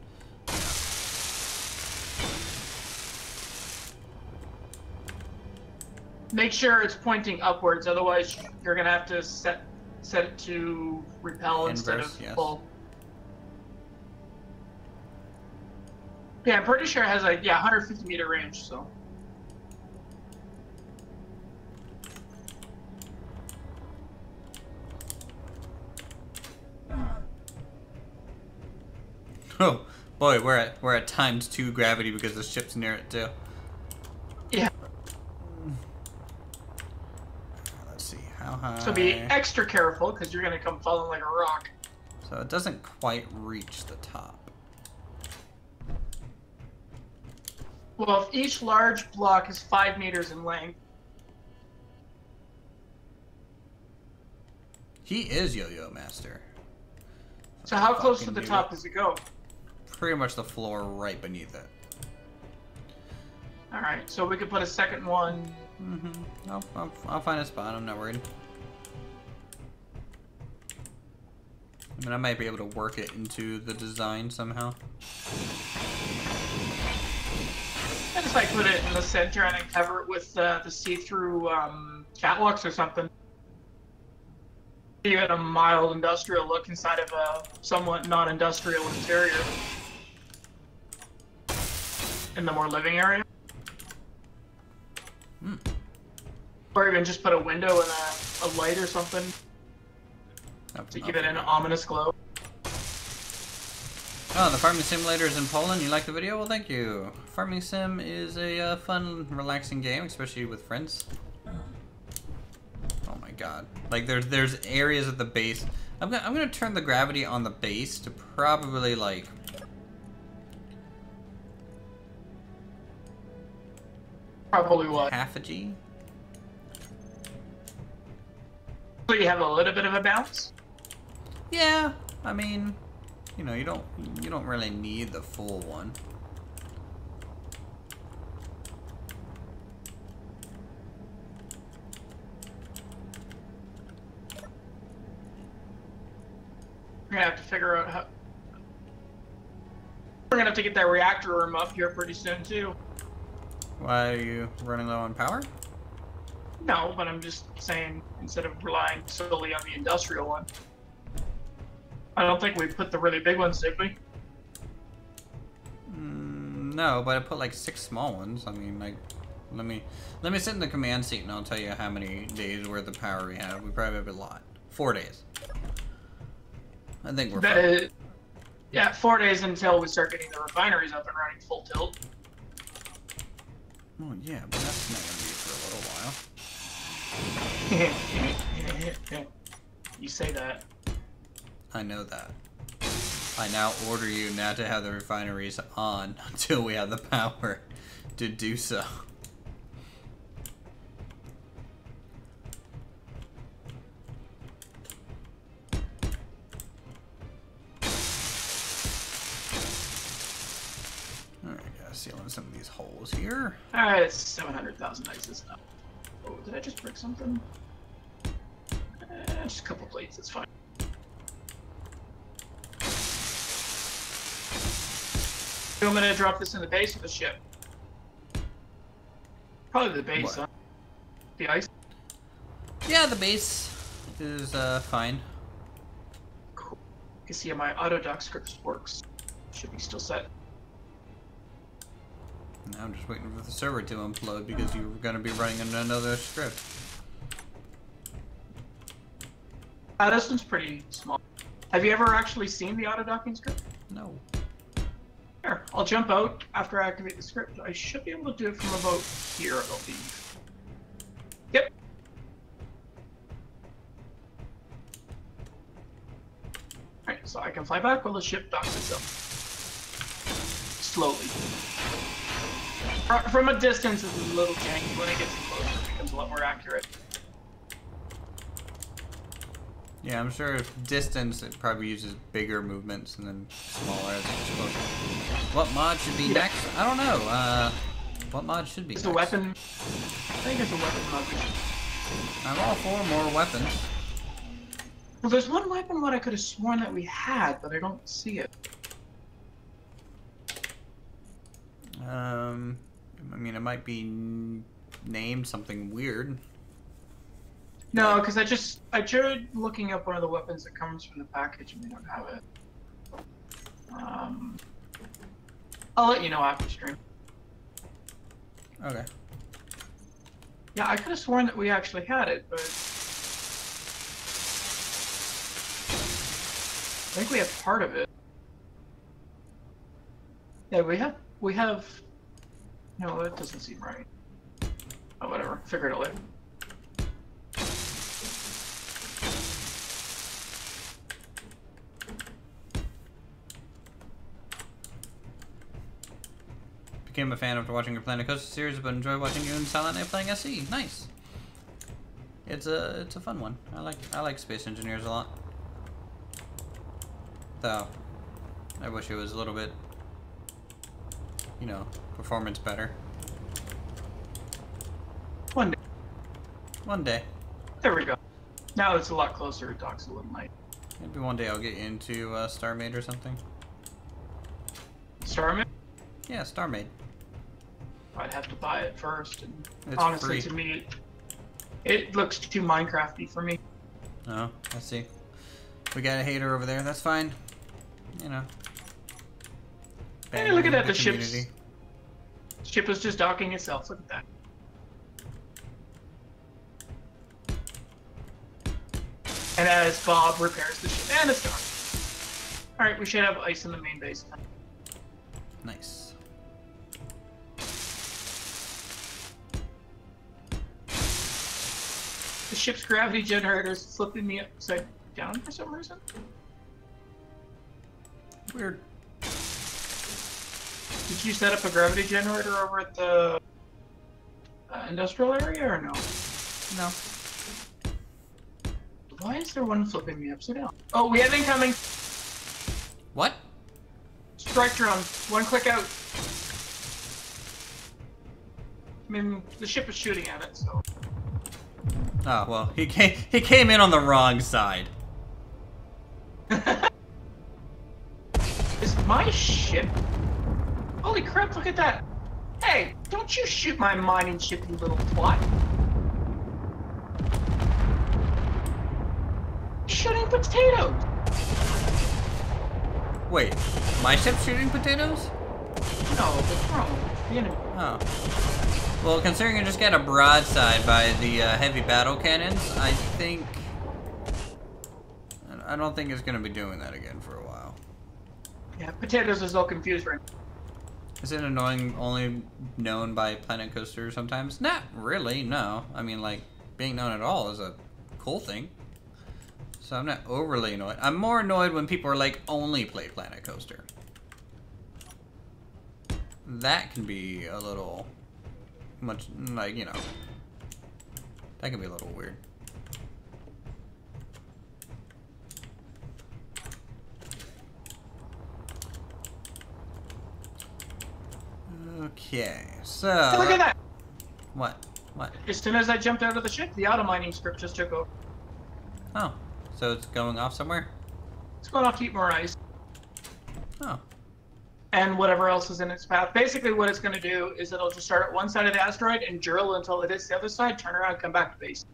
Make sure it's pointing upwards, otherwise you're gonna have to set it to repel instead of pull. Yeah, I'm pretty sure it has like 150 meter range, so. Oh boy, we're at ×2 gravity because the ship's near it too. Yeah. Let's see how high. So be extra careful because you're gonna come falling like a rock. So it doesn't quite reach the top. Well, if each large block is 5 meters in length. He is Yo-Yo Master. So how close to the top does it go? Pretty much the floor right beneath it. Alright, so we could put a second one. I'll find a spot, I'm not worried. I mean, I might be able to work it into the design somehow. I just like put it in the center and then cover it with the see-through catwalks or something. You get a mild industrial look inside of a somewhat non-industrial interior. In the more living area. Or even just put a window and a light or something to give it an ominous glow. Oh, the farming simulator is in Poland. You like the video? Well, thank you. Farming sim is a fun, relaxing game, especially with friends. Oh my god! Like there's areas at the base. I'm gonna turn the gravity on the base to probably like. Probably what? Half a G. So you have a little bit of a bounce? Yeah, I mean, you know, you don't really need the full one. We're gonna have to figure out how. We're gonna have to get that reactor room up here pretty soon too. Why are you running low on power? No, but I'm just saying, instead of relying solely on the industrial one. I don't think we put the really big ones, did we? No, but I put like 6 small ones. I mean, like, let me sit in the command seat and I'll tell you how many days worth of power we have. We probably have a lot. 4 days. I think we're fine. Yeah, 4 days until we start getting the refineries up and running full tilt. Oh yeah, but that's not gonna be for a little while. You say that. I know that. I now order you not to have the refineries on until we have the power to do so. Seal in some of these holes here. Alright, it's 700,000 ISIS now. Oh, did I just break something? Just a couple plates, it's fine. I'm gonna drop this in the base of the ship. Probably the base, huh? The ice? Yeah, the base is fine. Cool. You can see how my autodoc script works. Should be still set. Now I'm just waiting for the server to implode because you're going to be running another script. This one's pretty small. Have you ever actually seen the auto-docking script? No. Here, I'll jump out after I activate the script. I should be able to do it from about here, I believe. Yep. Alright, so I can fly back while the ship docks itself. Slowly. From a distance, it's a little janky. When it gets closer, it becomes a lot more accurate. Yeah, I'm sure if distance, it probably uses bigger movements and then smaller as it gets closer. What mod should be next? I don't know. What mod should be It's next? a weapon. I think it's a weapon mod. I'm all for more weapons. Well, there's one weapon what I could have sworn that we had, but I don't see it. I mean, it might be named something weird. No, because I tried looking up one of the weapons that comes from the package and we don't have it. I'll let you know after stream. Okay. Yeah, I could have sworn that we actually had it, but I think we have part of it. Yeah, we have. No, that doesn't seem right. Oh, whatever. Figure it out later. Became a fan after watching your Planet Coaster series, but enjoy watching you and Silent Night playing SE. Nice. It's a fun one. I like Space Engineers a lot. Though, I wish it was a little bit, you know, performance better. One day. One day. There we go. Now it's a lot closer. It docks a little night. Maybe one day I'll get into StarMade or something. StarMade? Yeah, StarMade. I'd have to buy it first. And It's honestly, free. to me, it looks too Minecrafty for me. Oh, I see. We got a hater over there. That's fine. You know. Hey, look at that. The community. ship is just docking itself. Look at that. And as Bob repairs the ship, and it's done. Alright, we should have ice in the main base. Nice. The ship's gravity generator is flipping me upside down for some reason. Weird. Did you set up a gravity generator over at the industrial area or no? No. Why is there one flipping me upside down? Oh, we have incoming! What? Strike drone. One click out. I mean, the ship is shooting at it, so... Oh, well, he came in on the wrong side. Is my ship? Holy crap, look at that! Hey, don't you shoot my mining ship, you little twat! Shooting potatoes! Wait, my ship's shooting potatoes? No, the drone. The enemy. Oh. Well, considering you just got a broadside by the heavy battle cannons, I think... I don't think it's going to be doing that again for a while. Yeah, potatoes is all confused right now. Is it annoying only known by Planet Coaster sometimes? Not really, no. I mean, like, being known at all is a cool thing. So I'm not overly annoyed. I'm more annoyed when people are like, only play Planet Coaster. That can be a little much, like, you know, that can be a little weird. Okay, so... Hey, look at that! What? What? As soon as I jumped out of the ship, the auto mining script just took over. Oh, so it's going off somewhere? It's going off to eat more ice. Oh. And whatever else is in its path. Basically what it's going to do is it'll just start at one side of the asteroid and drill until it hits the other side, turn around, come back to base.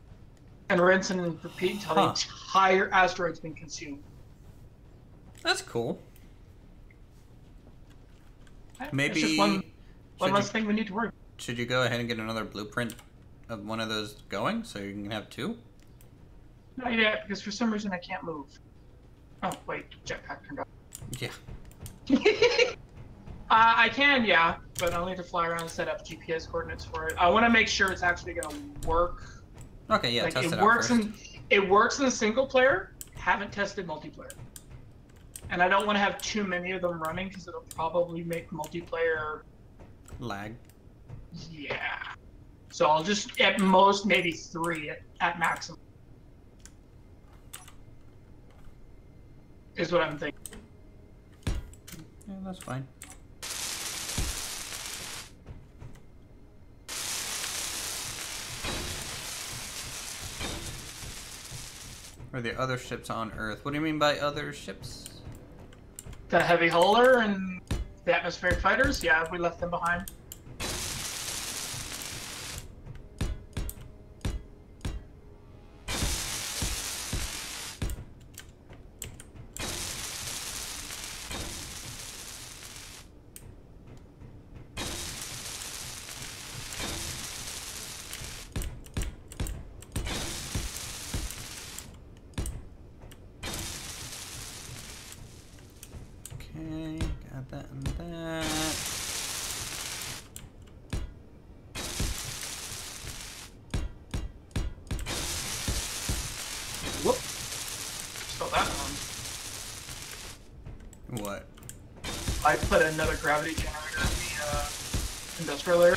And rinse and repeat until the entire asteroid's been consumed. That's cool. Maybe... It's just one less thing we need to worry about. Should you go ahead and get another blueprint of one of those going so you can have two? Not yet, because for some reason I can't move. Oh, wait, jetpack turned off. Yeah. I can, yeah, but I'll need to fly around and set up GPS coordinates for it. I want to make sure it's actually going to work. Okay, yeah, like, test it works out first. It works in single player, haven't tested multiplayer. And I don't want to have too many of them running because it'll probably make multiplayer... Lag. Yeah. So I'll just, at most, maybe 3 at maximum. Is what I'm thinking. Yeah, that's fine. Or the other ships on Earth. What do you mean by other ships? The heavy huller and the atmospheric fighters? Yeah, we left them behind. Okay, got that and that. Whoop. Spell that on. What? I put another gravity generator in the industrial area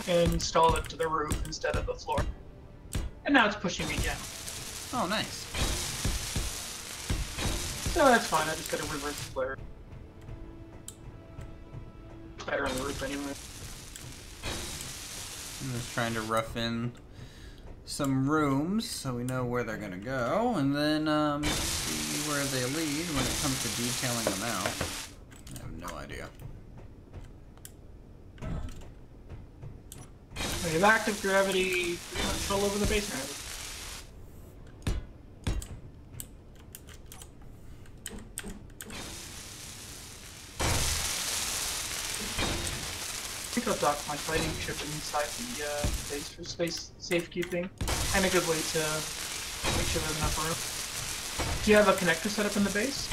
and installed it to the roof instead of the floor. And now it's pushing me down. Oh, nice. So that's fine, I just gotta reverse the flare. Better on the roof anyway. I'm just trying to rough in some rooms so we know where they're gonna go, and then see where they lead when it comes to detailing them out. I have no idea. We have active gravity pretty much all over the base now. I think I'll dock my fighting ship inside the base for space safekeeping, and a good way to make sure there's enough room. Do you have a connector set up in the base?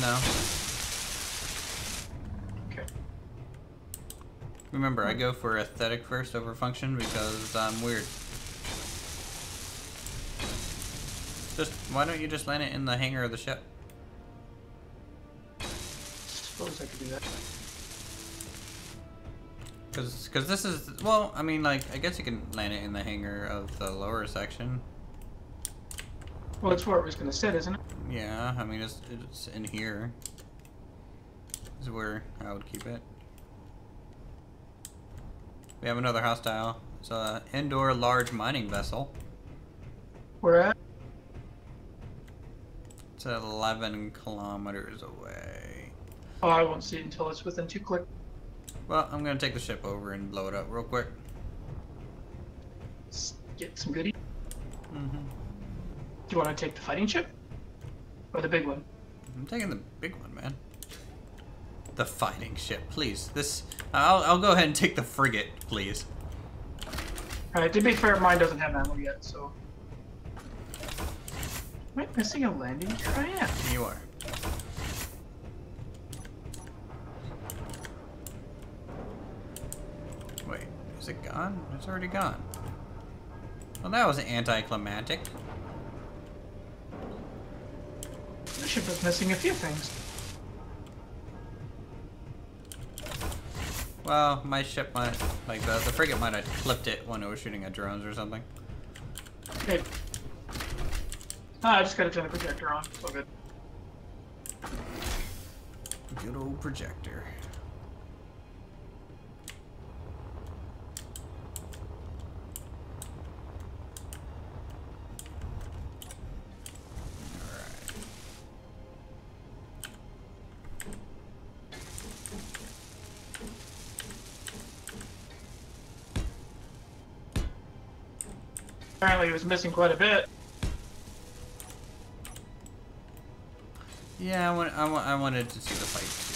No. Okay. Remember, I go for aesthetic first over function because I'm weird. Why don't you just land it in the hangar of the ship? Suppose I could do that. Because this is, well, I mean, like, I guess you can land it in the hangar of the lower section. Well, it's where it was going to sit, isn't it? Yeah, I mean, it's in here. This is where I would keep it. We have another hostile. It's an indoor large mining vessel. Where at? It's 11 kilometers away. Oh, I won't see it until it's within 2 clicks. Well, I'm gonna take the ship over and blow it up real quick. Let's get some goodies. Mm-hmm. Do you want to take the fighting ship? Or the big one? I'm taking the big one, man. The fighting ship, please. I'll go ahead and take the frigate, please. Alright, to be fair, mine doesn't have ammo yet, so... Am I missing a landing gear? I am. You are. Wait, is it gone? It's already gone. Well, that was anticlimactic. The ship is missing a few things. Well, my ship might, like the frigate might have clipped it when it was shooting at drones or something. Hey. I just gotta turn the projector on. It's all good. Good old projector. Apparently it was missing quite a bit. Yeah, I wanted to see the fight too.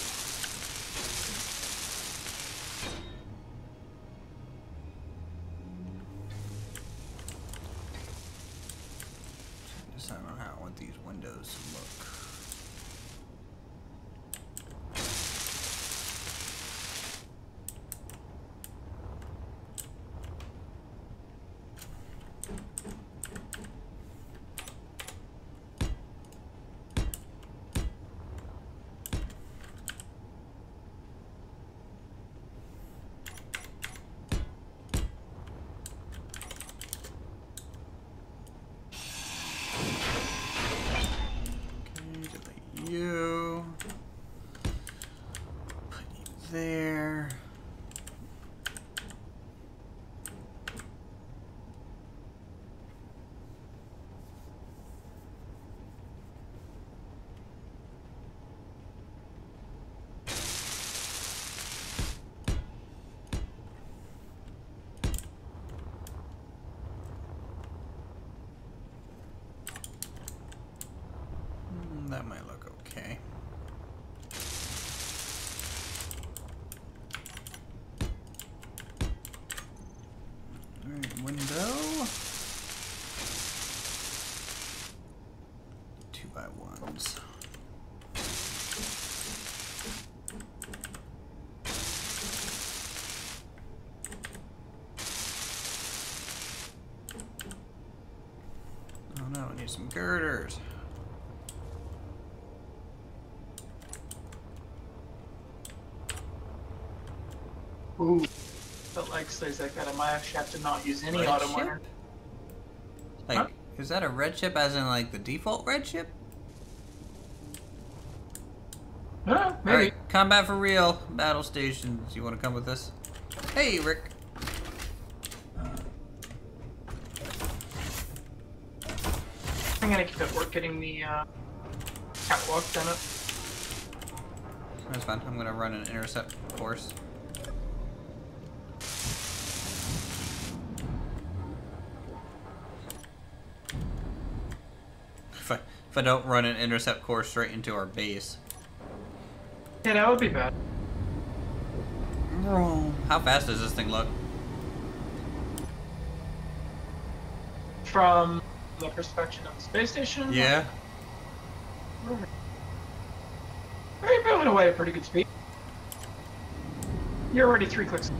Decide on how I want these windows to look. that might look okay. Alright, window. 2x1s. Oh no, I need some girders. Ooh. But like says like that, I might actually have to not use any Red auto ship? miner. Like, Huh? is that a red ship as in like the default red ship? Maybe. Alright, combat for real. Battle stations. You want to come with us? Hey, Rick. I'm gonna keep at work getting the catwalk done up. That's fine. I'm gonna run an intercept course. If I don't run an intercept course straight into our base. Yeah, that would be bad. How fast does this thing look? From the perspective of the space station? Yeah. You're moving away at pretty good speed. You're already 3 clicks.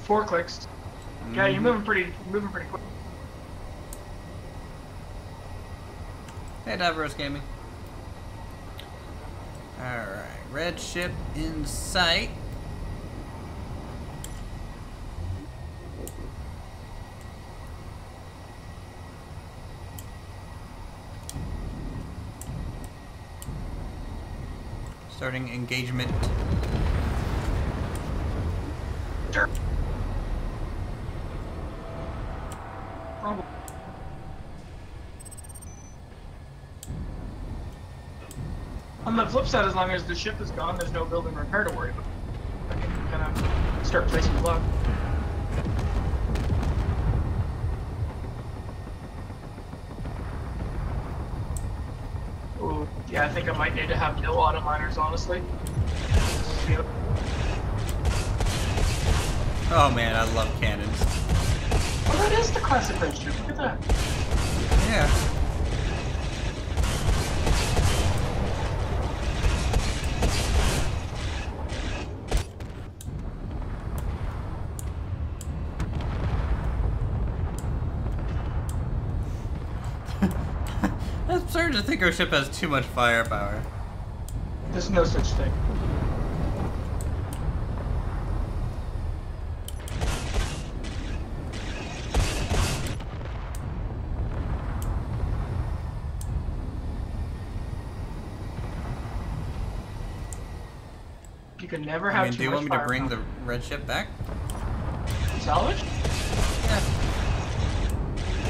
4 clicks. Yeah, you're moving pretty quick. Hey, Diverse Gaming. Alright, red ship in sight. Starting engagement. Sure. Probably. On the flip side, as long as the ship is gone, there's no building repair to worry about. I can kind of start placing block. Ooh, yeah, I think I might need to have no auto miners, honestly. Yep. Oh man, I love cannons. Oh, that is the classic red ship. Look at that. Yeah. I'm starting to think our ship has too much firepower. There's no such thing. You can never have do you want me to bring the red ship back? Salvage? Yeah.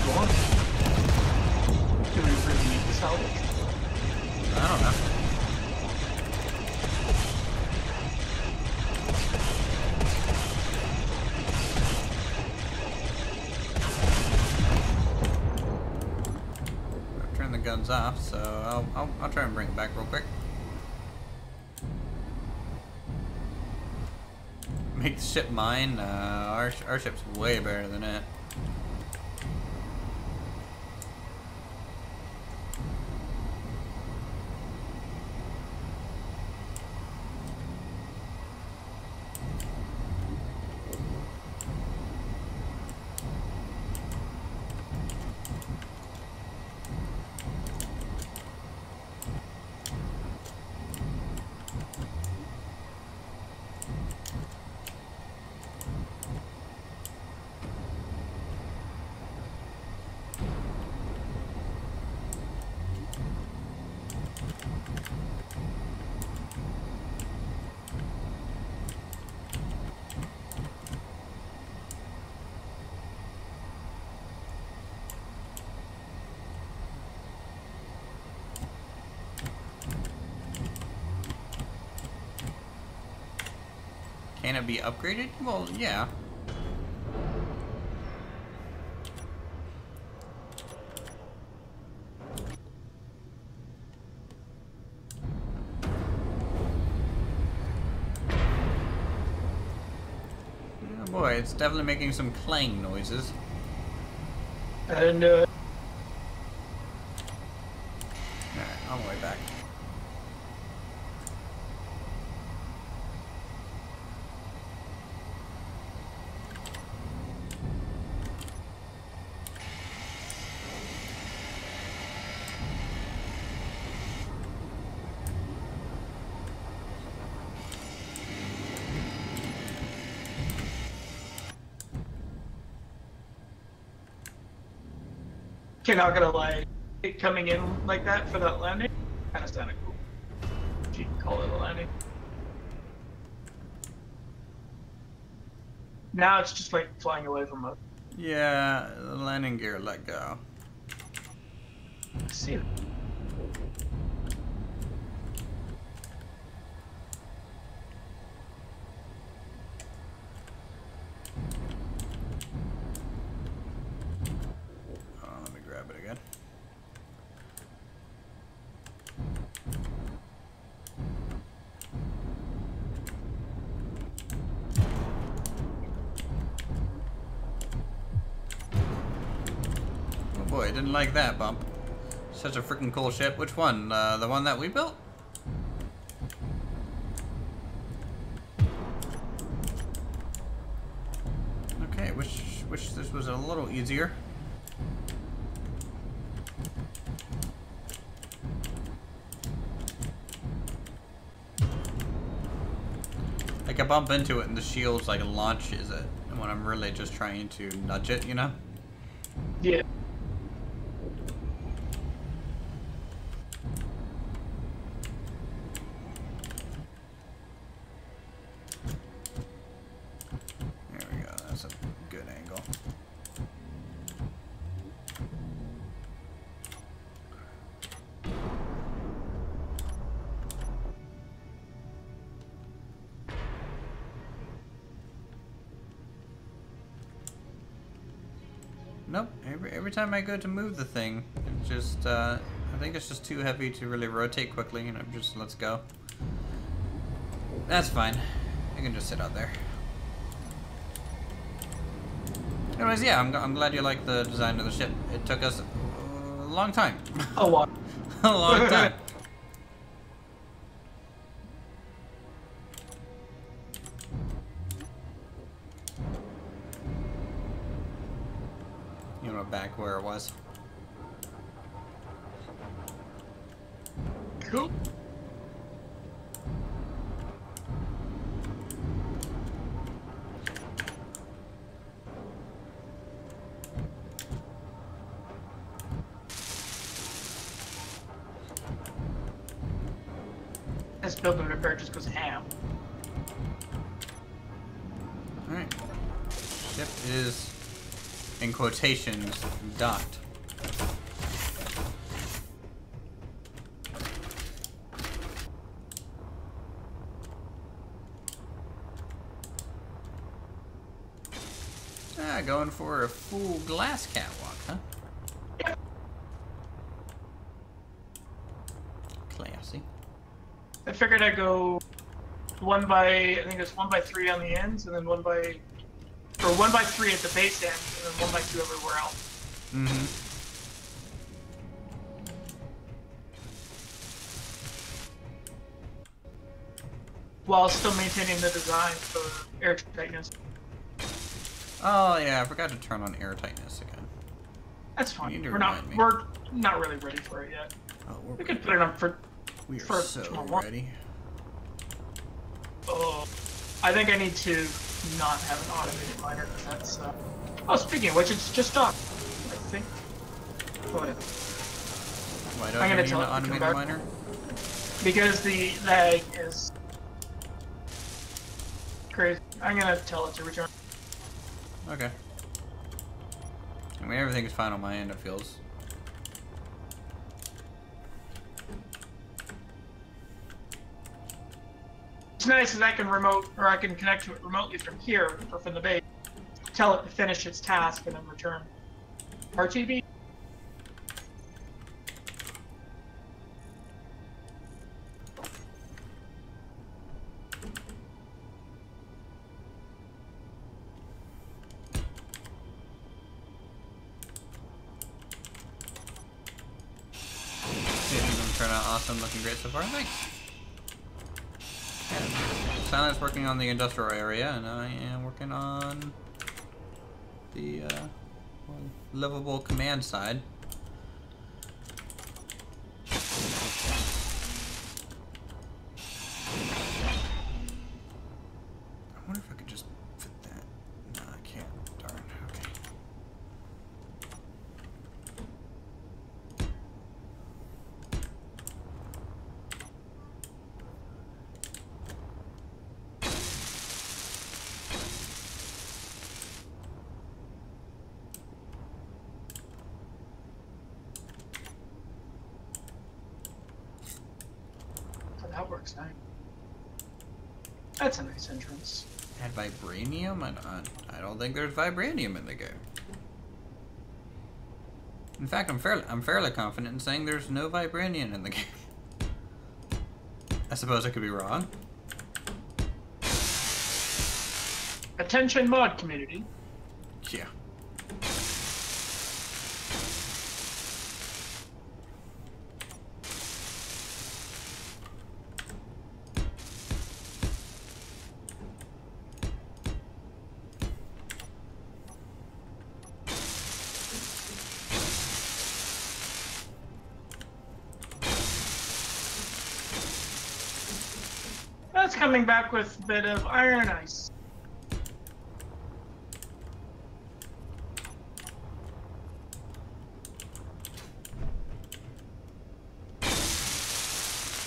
Go on. Do we really need the salvage? I don't know. I've turned the guns off, so I'll try and bring it back real quick. Make the ship mine? Our ship's way better than it. Can it be upgraded? Well, yeah. boy, it's definitely making some clang noises. I didn't do it. Alright, on the way back. You're not gonna like it coming in like that for that landing. Kind of sounded cool. If you can call it a landing. Now it's just like flying away from us. Yeah, the landing gear let go. I see it. Let me grab it again. Oh boy, I didn't like that bump. Such a freaking cool ship. Which one? The one that we built? Okay, wish this was a little easier. Like I bump into it and the shields like launches it, and when I'm really just trying to nudge it, you know? Yeah. There we go, that's a good angle. Nope, every time I go to move the thing, it just, I think it's just too heavy to really rotate quickly, and I'm just, let's go. That's fine. I can just sit out there. Anyways, yeah, I'm glad you like the design of the ship. It took us a long time. A lot. A long time. You know, back where it was. Cool. This building repair just goes ham. Alright. Ship is, in quotations, docked. Ah, going for a full glass catwalk, huh? Classy. I figured I'd go one by, I think it's 1x3 on the ends, and then 1x3 at the base end, and then 1x2 everywhere else. Mm-hmm. While still maintaining the design for air tightness. Oh yeah, I forgot to turn on airtightness again. That's fine. You need to We're not remind me. we're not really ready for it yet. Oh, We could put it on we are for so tomorrow morning. ready. Oh, I think I need to not have an automated miner because that's. Oh, speaking of which, it's just docked. I think. Go ahead. Why don't I'm you gonna need tell an it to come automated back. miner? Because the lag is crazy. I'm gonna tell it to return. Okay. I mean, everything is fine on my end, it feels. What's nice is I can I can connect to it remotely from here or from the base. Tell it to finish its task and then return. RTB. turned out awesome, looking great so far. Thanks. Yeah. Silent's working on the industrial area, and I am working on the livable command side. I wonder if I could just fit that. No, I can't. Darn. Okay. Oh, that works nice. That's a nice entrance. Add vibranium? I don't think there's vibranium in the game. In fact, I'm fairly confident in saying there's no vibranium in the game. I suppose I could be wrong. Attention, mod community. Yeah. That's coming back with a bit of iron ice.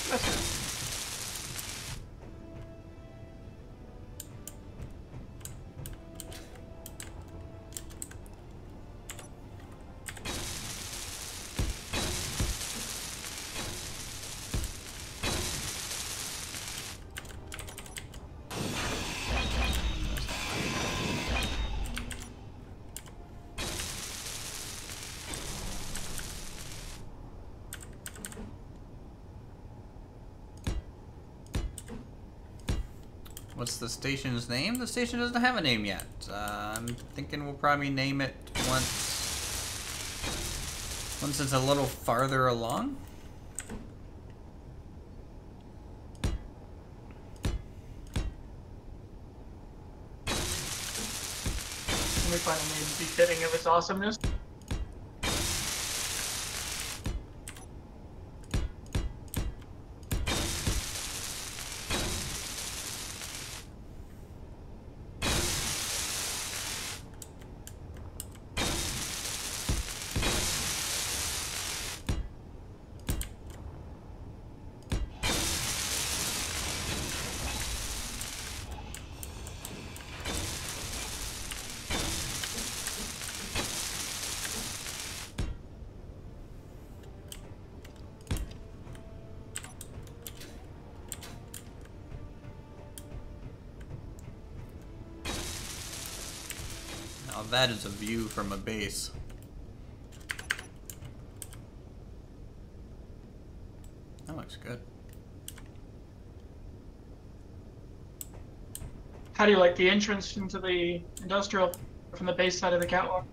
That's good. What's the station's name? The station doesn't have a name yet. I'm thinking we'll probably name it once it's a little farther along. Let me find a name befitting of its awesomeness. Now that is a view from a base. That looks good. How do you like the entrance into the industrial from the base side of the catwalk?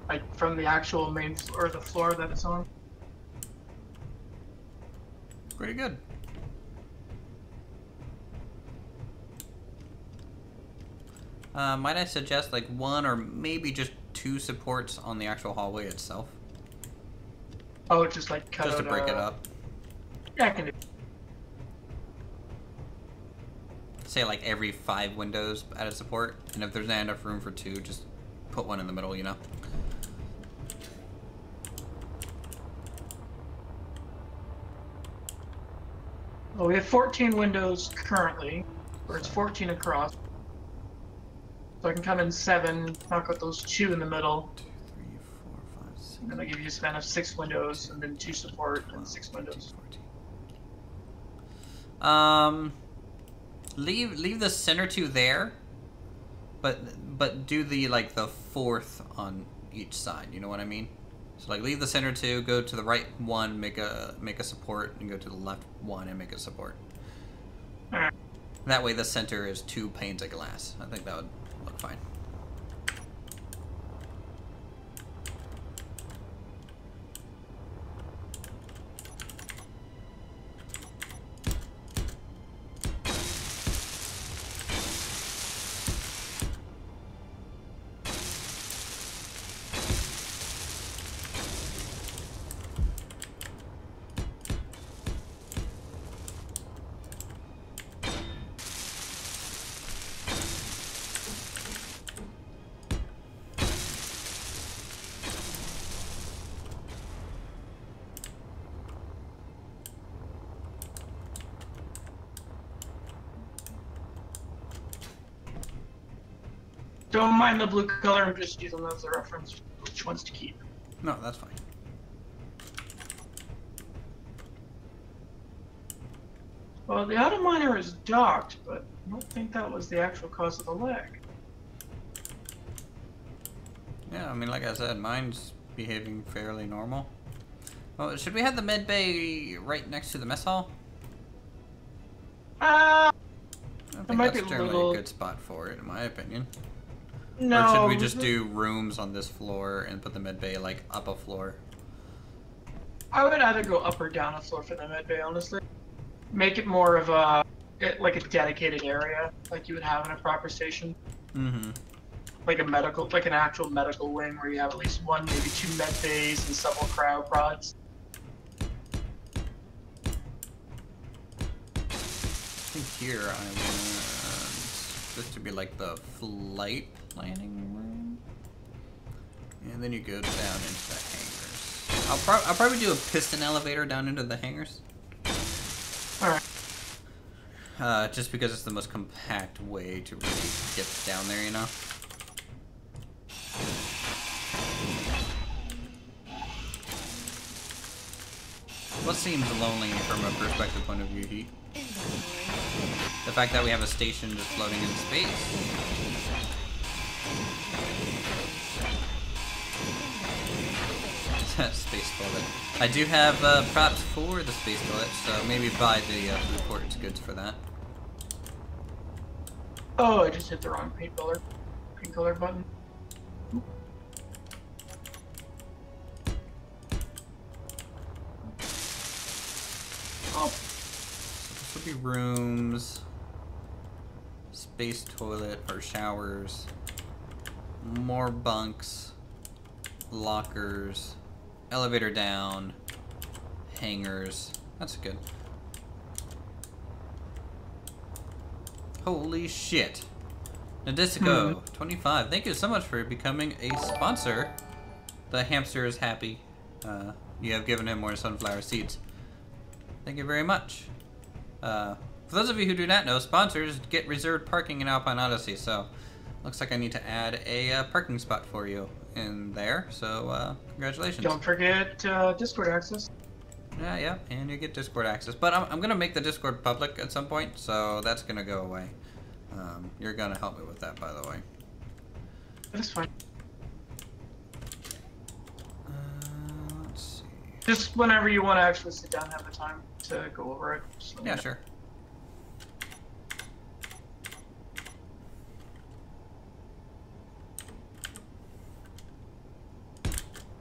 Like from the actual main or the floor that it's on? Pretty good. Might I suggest like one or maybe just two supports on the actual hallway itself? Oh, just like cut just out, to break it up. Yeah, I can do. Say like every 5 windows at a support, and if there's not enough room for 2, just put one in the middle, you know? Well, we have 14 windows currently, or it's 14 across. So I can come in 7, knock out those 2 in the middle. 2, 3, 4, 5, 6. And then I give you a span of 6 windows, and then 2 support, and 6 windows. 14. Leave the center 2 there, but do the like the 4th on each side. You know what I mean? So like leave the center 2, go to the right 1, make a support, and go to the left 1 and make a support. All right. That way the center is 2 panes of glass. I think that would look fine. Don't mind the blue color. I'm just using those as a reference. Which ones to keep? No, that's fine. Well, the auto miner is docked, but I don't think that was the actual cause of the lag. Yeah, I mean, like I said, mine's behaving fairly normal. Well, should we have the med bay right next to the mess hall? I think might that's be a generally little- a good spot for it, in my opinion. No. Or should we just do rooms on this floor and put the med bay like up a floor? I would either go up or down a floor for the med bay, honestly. Make it more of a like a dedicated area, like you would have in a proper station. Mm-hmm. Like an actual medical wing where you have at least one, maybe two med bays and several cryo prods. I think here I want this to be like the flight planning room, and then you go down into the hangars. I'll probably do a piston elevator down into the hangars. All right. Just because it's the most compact way to really get down there, you know. What seems lonely from a perspective point of view, Heat? The fact that we have a station just floating in space. Space toilet. I do have props for the space toilet, so maybe buy the food portage goods for that. Oh, I just hit the wrong paint color button. Oh. This would be rooms, space toilet or showers, more bunks, lockers, elevator down, hangars. That's good. Holy shit. Nadisico, 25. Thank you so much for becoming a sponsor. The hamster is happy. You have given him more sunflower seeds. Thank you very much. For those of you who do not know, sponsors get reserved parking in Alpine Odyssey, so looks like I need to add a parking spot for you in there, so congratulations. Don't forget Discord access. Yeah, and you get Discord access. But I'm going to make the Discord public at some point, so that's going to go away. You're going to help me with that, by the way. That's fine. Let's see. Just whenever you want to actually sit down and have the time to go over it. Yeah, sure.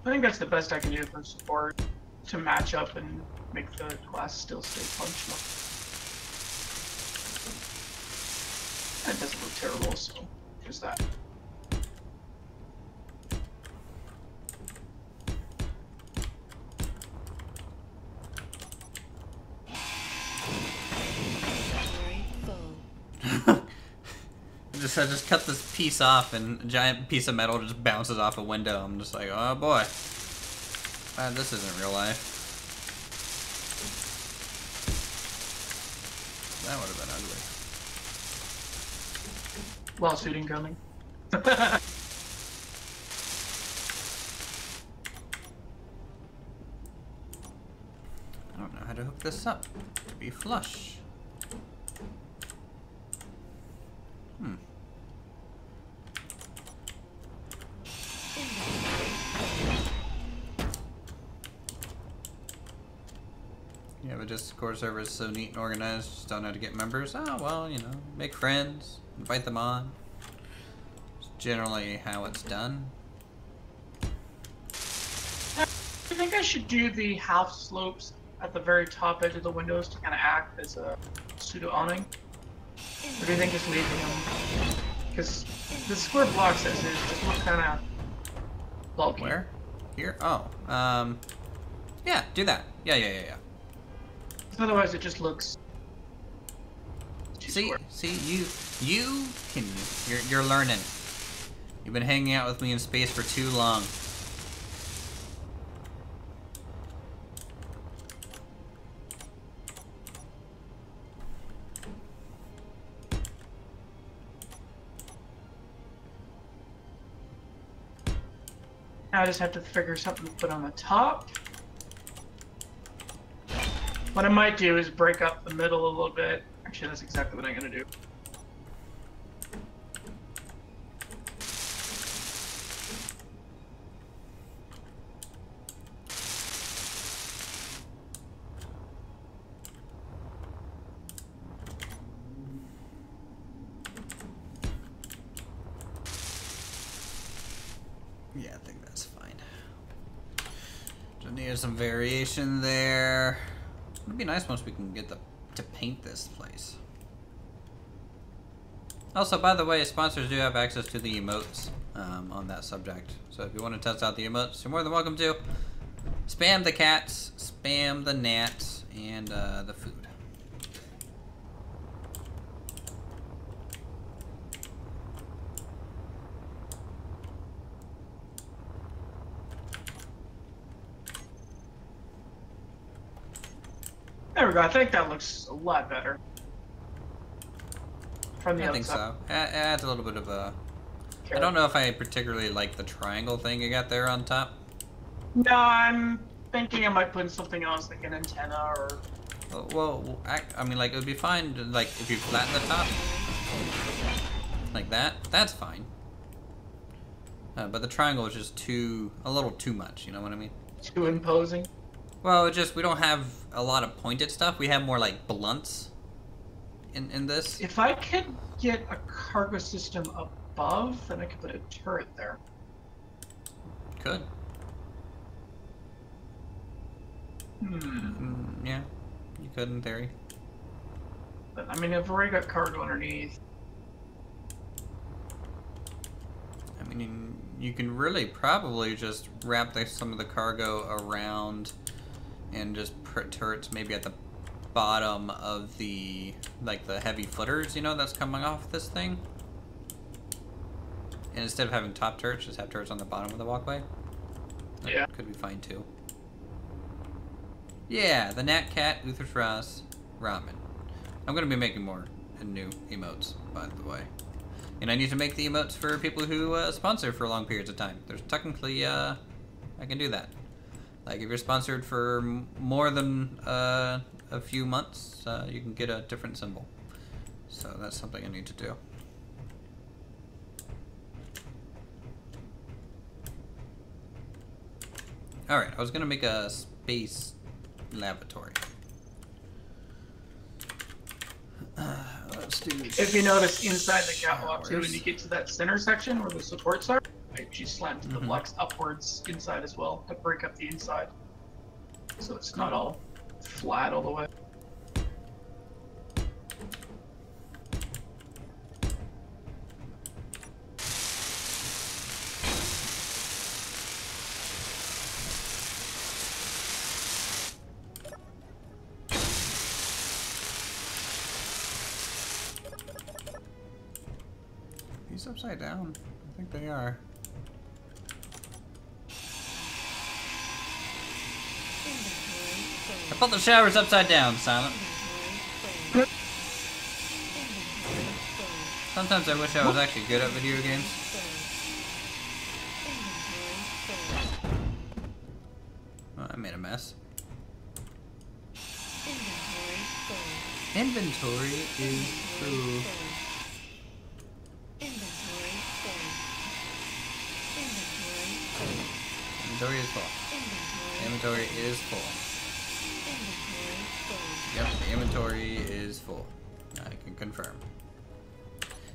I think that's the best I can do for support to match up and make the class still stay functional. That doesn't look terrible, so there's that. I just cut this piece off and a giant piece of metal just bounces off a window. I'm just like, oh boy. This isn't real life. That would have been ugly. Lawsuit incoming. I don't know how to hook this up to be flush. You have a Discord server is so neat and organized, just don't know how to get members. Oh, well, you know, make friends, invite them on. It's generally how it's done. I think I should do the half slopes at the very top edge of the windows to kind of act as a pseudo awning. Or do you think just leaving them? Because the square blocks as is just look kind of bulky. Where? Here? Oh, yeah, do that. Yeah. Otherwise, it just looks. See, you can. You're learning. You've been hanging out with me in space for too long. Now I just have to figure something to put on the top. What I might do is break up the middle a little bit. Actually, that's exactly what I'm gonna do. Yeah, I think that's fine. Just need some variation there. It'd be nice once we can get to paint this place. Also, by the way, sponsors do have access to the emotes on that subject. So if you want to test out the emotes, you're more than welcome to. Spam the cats, spam the gnats, and the food. There we go. I think that looks a lot better. From the I outside. think so. It adds a little bit of a... I don't know if I particularly like the triangle thing you got there on top. No, I'm thinking I might put in something else, like an antenna or... Well, I mean, like, it would be fine, to, like, if you flatten the top. Like that. That's fine. But the triangle is just a little too much, you know what I mean? Too imposing? Well, we don't have a lot of pointed stuff. We have more, like, blunts in this. If I could get a cargo system above, then I could put a turret there. Could. Yeah, you could in theory. But, I mean, I've already got cargo underneath. I mean, you can really probably just wrap some of the cargo around and just put turrets maybe at the bottom of the, like, the heavy footers, you know, that's coming off this thing. And instead of having top turrets, just have turrets on the bottom of the walkway. That yeah. Could be fine too. Yeah, the Nat Cat, Uther's Ross, Ramen. I'm going to be making more new emotes, by the way. And I need to make the emotes for people who sponsor for long periods of time. There's technically, I can do that. Like, if you're sponsored for more than a few months, you can get a different symbol. So that's something I need to do. Alright, I was going to make a space lavatory. Let's do... If you notice inside the catwalk too, when you get to that center section where the supports are, she slants the blocks upwards inside as well to break up the inside. So it's not all flat all the way. These upside down? I think they are. I put the showers upside down, Silent. Sometimes I wish I was actually good at video games. Oh, I made a mess. Inventory is full. Inventory is full. Inventory is full. Yep, the inventory is full. I can confirm.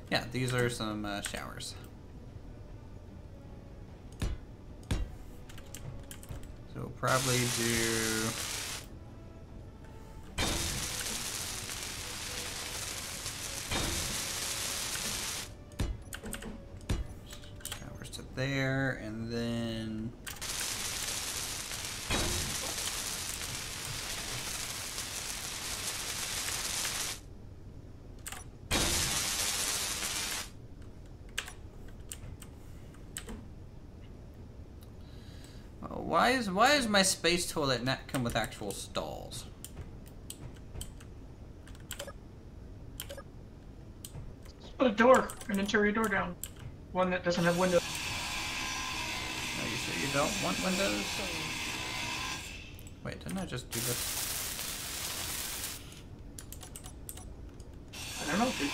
Yeah, these are some showers. So we'll probably do... showers to there, and then... Why is my space toilet not come with actual stalls? Put a door, an interior door down. One that doesn't have windows. Are you you don't want windows? Wait, didn't I just do this? I don't know, dude.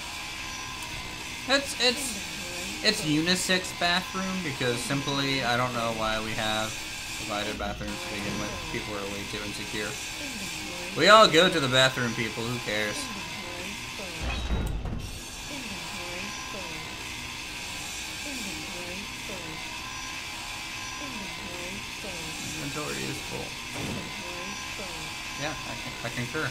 It's unisex bathroom because simply I don't know why we have divided bathrooms to begin with. People are way too insecure. We all go to the bathroom, people. Who cares? Inventory is full. Yeah, I concur.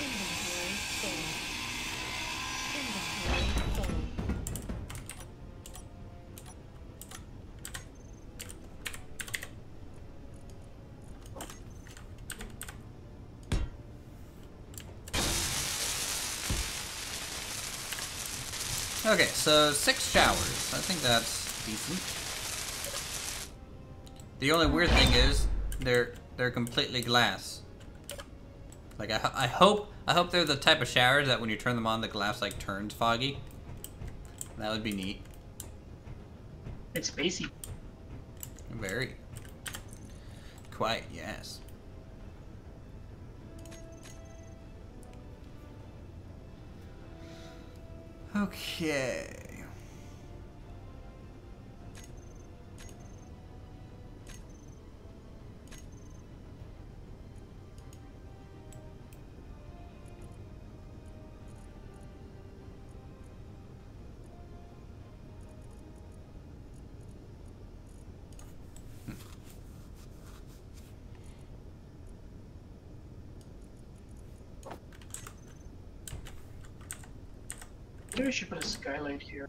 Okay, so 6 showers. I think that's decent. The only weird thing is they're completely glass. Like I hope they're the type of showers that when you turn them on, the glass like turns foggy. That would be neat. It's spacey. Very. Quite, yes. Okay. Maybe we should put a skylight here.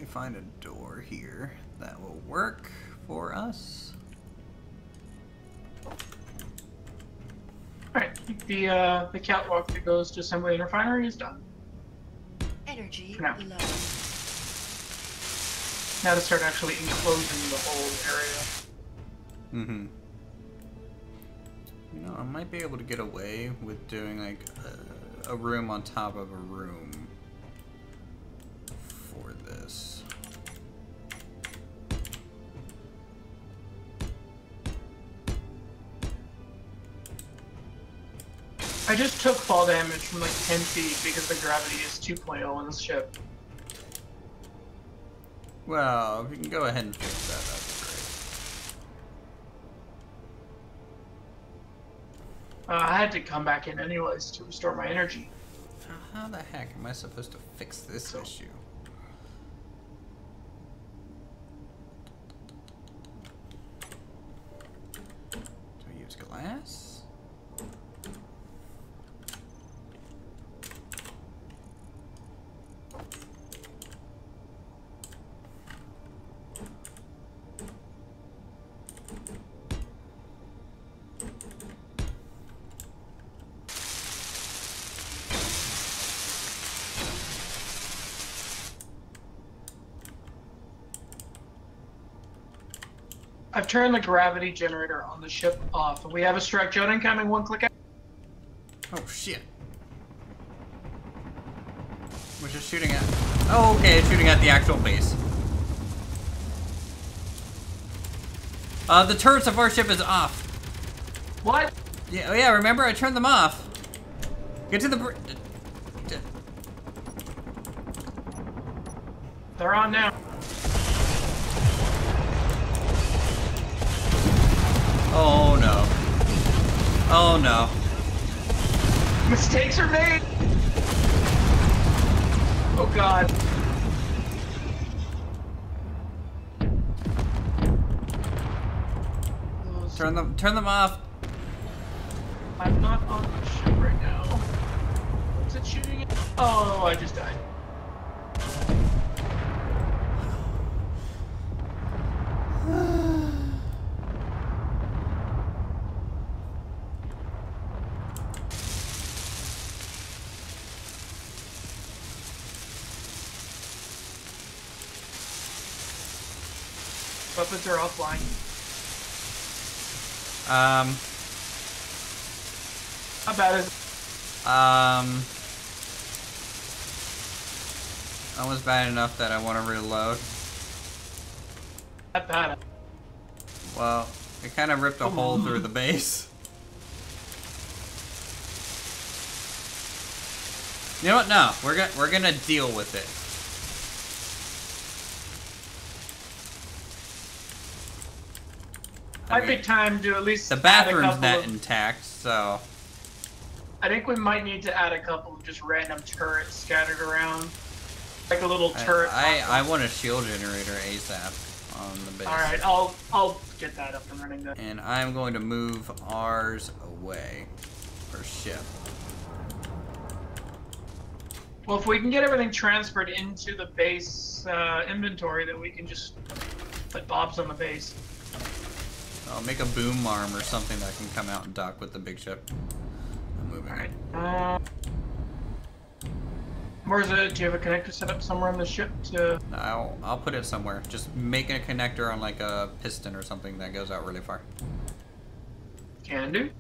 Find a door here that will work for us. Alright, the catwalk that goes to assembly and refinery is done. Energy now. low. Now to start actually enclosing the whole area. Mm-hmm. You know, I might be able to get away with doing like a room on top of a room for this. I just took fall damage from like 10 feet because the gravity is 2.0 on this ship. Well, if you can go ahead and fix that, that'd be great. I had to come back in anyways to restore my energy. How the heck am I supposed to fix this issue? Do I use glass? I've turned the gravity generator on the ship off, and we have a strike zone incoming. One click out. Oh shit! Which is shooting at? Oh, okay, it's shooting at the actual base. The turrets of our ship is off. What? Yeah, oh yeah. Remember, I turned them off. Get to the. They're on now. Oh no. Oh no. Mistakes are made! Oh god. Turn them off. I'm not on the ship right now. What's it shooting at? Oh, I just died. Weapons are offline. How bad is it? Almost bad enough that I want to reload. Not bad. Well, it kind of ripped a hole through the base. You know what? No, we're gonna deal with it. Might be time to at least the bathroom's not intact, so I think we might need to add a couple of just random turrets scattered around, like a little turret. I want a shield generator ASAP on the base. All right, I'll get that up and running then. And I'm going to move ours away for ship. Well, if we can get everything transferred into the base inventory, then we can just put Bob's on the base. I'll make a boom arm or something that can come out and dock with the big ship. I'm moving. All right. Where's it? Do you have a connector set up somewhere on the ship to? I'll put it somewhere. Just making a connector on like a piston or something that goes out really far. Can do.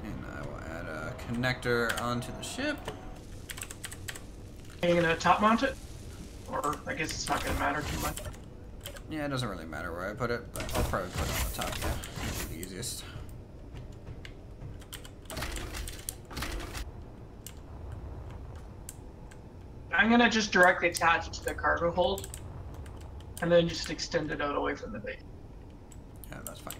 And I will add a connector onto the ship. Are you gonna top mount it? Or I guess it's not gonna matter too much. Yeah, it doesn't really matter where I put it, but I'll probably put it on the top, yeah. It'll be the easiest. I'm gonna just directly attach it to the cargo hold, and then just extend it out away from the base. Yeah, that's fine.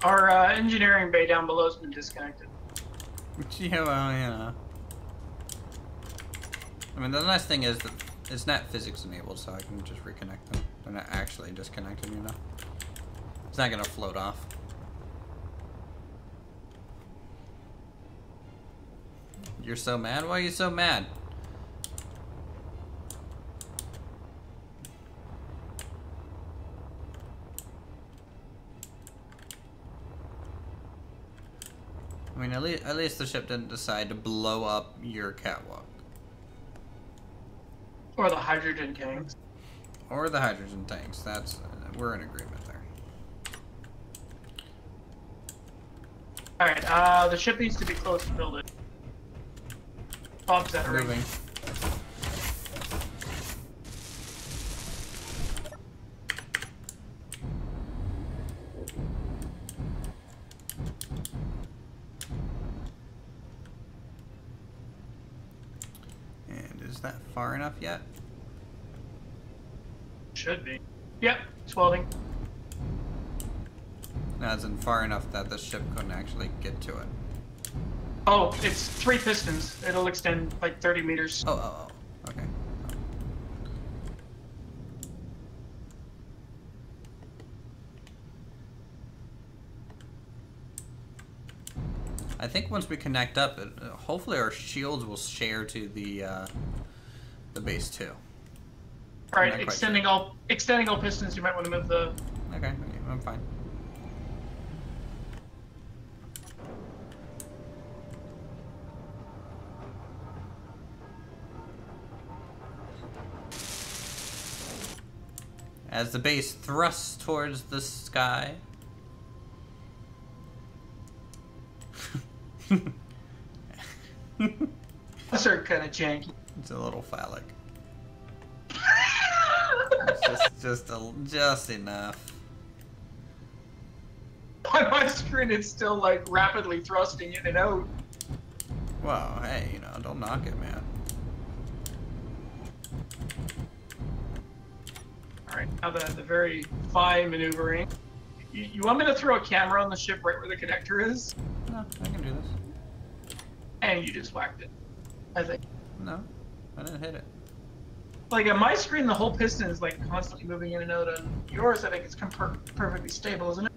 Our engineering bay down below has been disconnected. Yeah, well, yeah. I mean, the nice thing is that it's not physics enabled, so I can just reconnect them. They're not actually disconnected, you know? It's not gonna float off. You're so mad? Why are you so mad? I mean, at least the ship didn't decide to blow up your catwalk. Or the hydrogen tanks. Or the hydrogen tanks. That's we're in agreement there. Alright, the ship needs to be close to build it. Bob's at moving. And is that far enough yet? Should be. Yep, it's welding. No, as in far enough that the ship couldn't actually get to it. Oh, it's 3 pistons. It'll extend like 30 meters. Oh, okay. I think once we connect up, hopefully our shields will share to the base too. All right, extending all pistons. You might want to move the. Okay, I'm fine. As the base thrusts towards the sky. Those are kind of janky. It's a little phallic. It's just enough. On my screen, it's still like rapidly thrusting in and out. Well, hey, you know, don't knock it, man. Alright, now the very fine maneuvering. You want me to throw a camera on the ship right where the connector is? No, I can do this. And you just whacked it, I think. No, I didn't hit it. Like on my screen, the whole piston is like constantly moving in and out. On yours, I think it's perfectly stable, isn't it?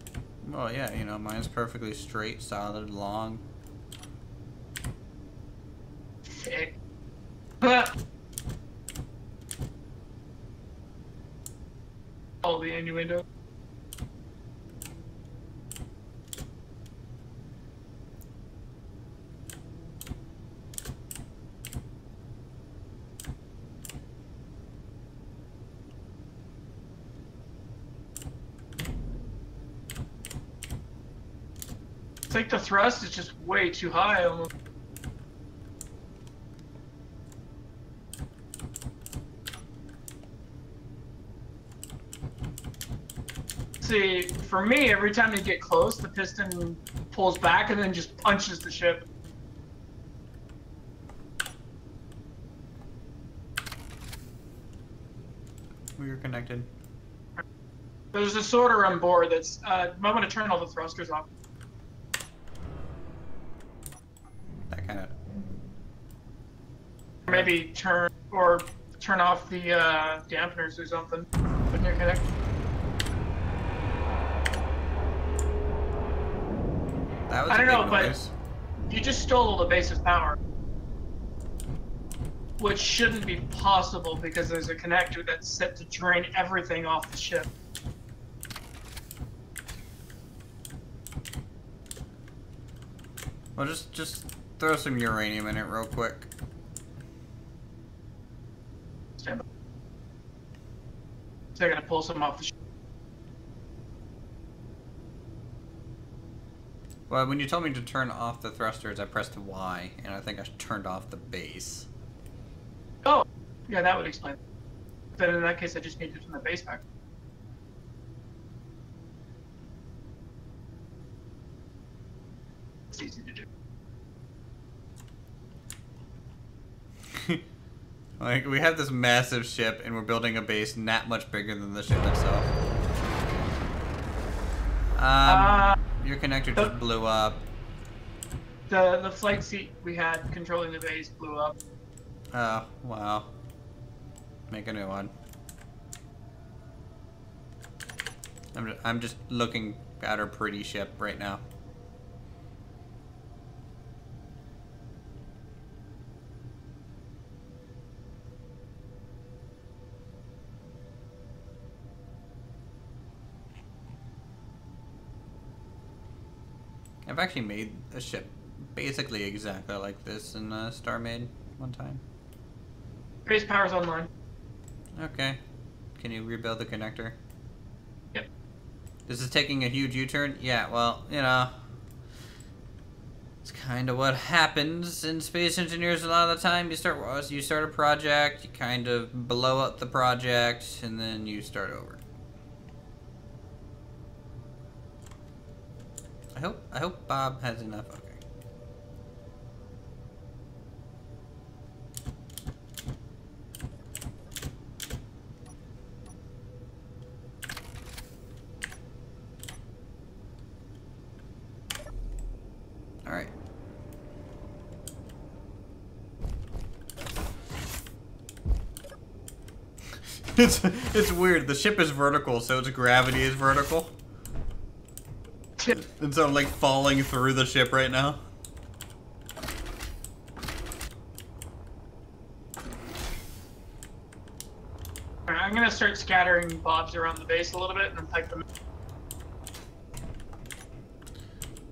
Well, yeah, you know, mine's perfectly straight, solid, long. Sick. But all the innuendo. It's like the thrust is just way too high almost. See, for me, every time you get close, the piston pulls back and then just punches the ship. We're connected. There's a sorter on board that's, might want to turn all the thrusters off. That kind of... Maybe turn off the dampeners or something when you're connected. That was I don't know, noise. but you just stole all the base's power. Which shouldn't be possible because there's a connector that's set to drain everything off the ship. Well, just throw some uranium in it real quick. Stand by. So I gotta pull some off the ship. Well, when you told me to turn off the thrusters, I pressed Y, and I think I turned off the base. Oh, yeah, that would explain. But in that case, I just need to turn the base back. It's easy to do. Like, we have this massive ship, and we're building a base that much bigger than the ship itself. Your connector just blew up. The flight seat we had controlling the base blew up. Oh, wow. Make a new one. I'm just looking at our pretty ship right now. I've actually made a ship basically exactly like this in Star Made one time. Base power's online. Okay. Can you rebuild the connector? Yep. This is taking a huge U-turn? Yeah, well, you know, it's kind of what happens in space engineers a lot of the time. You start a project, you kind of blow up the project, and then you start over. I hope Bob has enough. Okay. All right. It's weird. The ship is vertical, so its gravity is vertical. And so I'm like falling through the ship right now. Alright, I'm gonna start scattering bobs around the base a little bit and then pipe them in.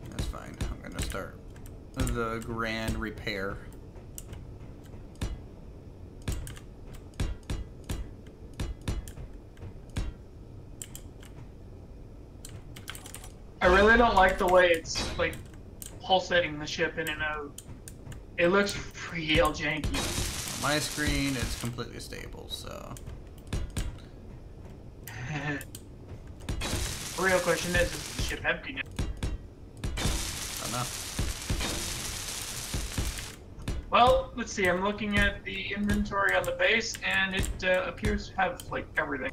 That's fine. I'm gonna start the grand repair. I really don't like the way it's like pulsating the ship in and out. It looks real janky. On my screen, it's completely stable, so. The real question is the ship empty now? I don't know. Well, let's see. I'm looking at the inventory on the base, and it appears to have like everything.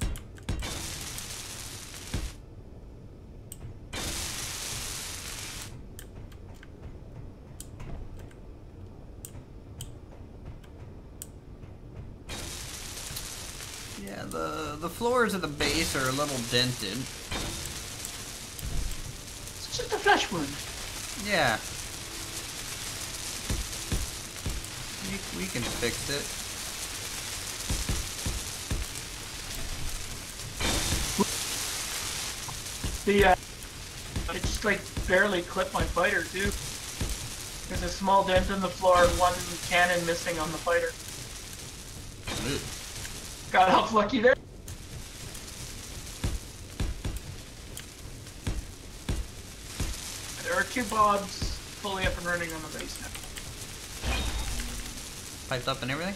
Yeah, the floors of the base are a little dented. It's just a flesh wound. Yeah. We can fix it. It just like barely clipped my fighter too. There's a small dent in the floor and one cannon missing on the fighter. Ooh. Got off lucky there. There are 2 bobs fully up and running on the base now. Piped up and everything?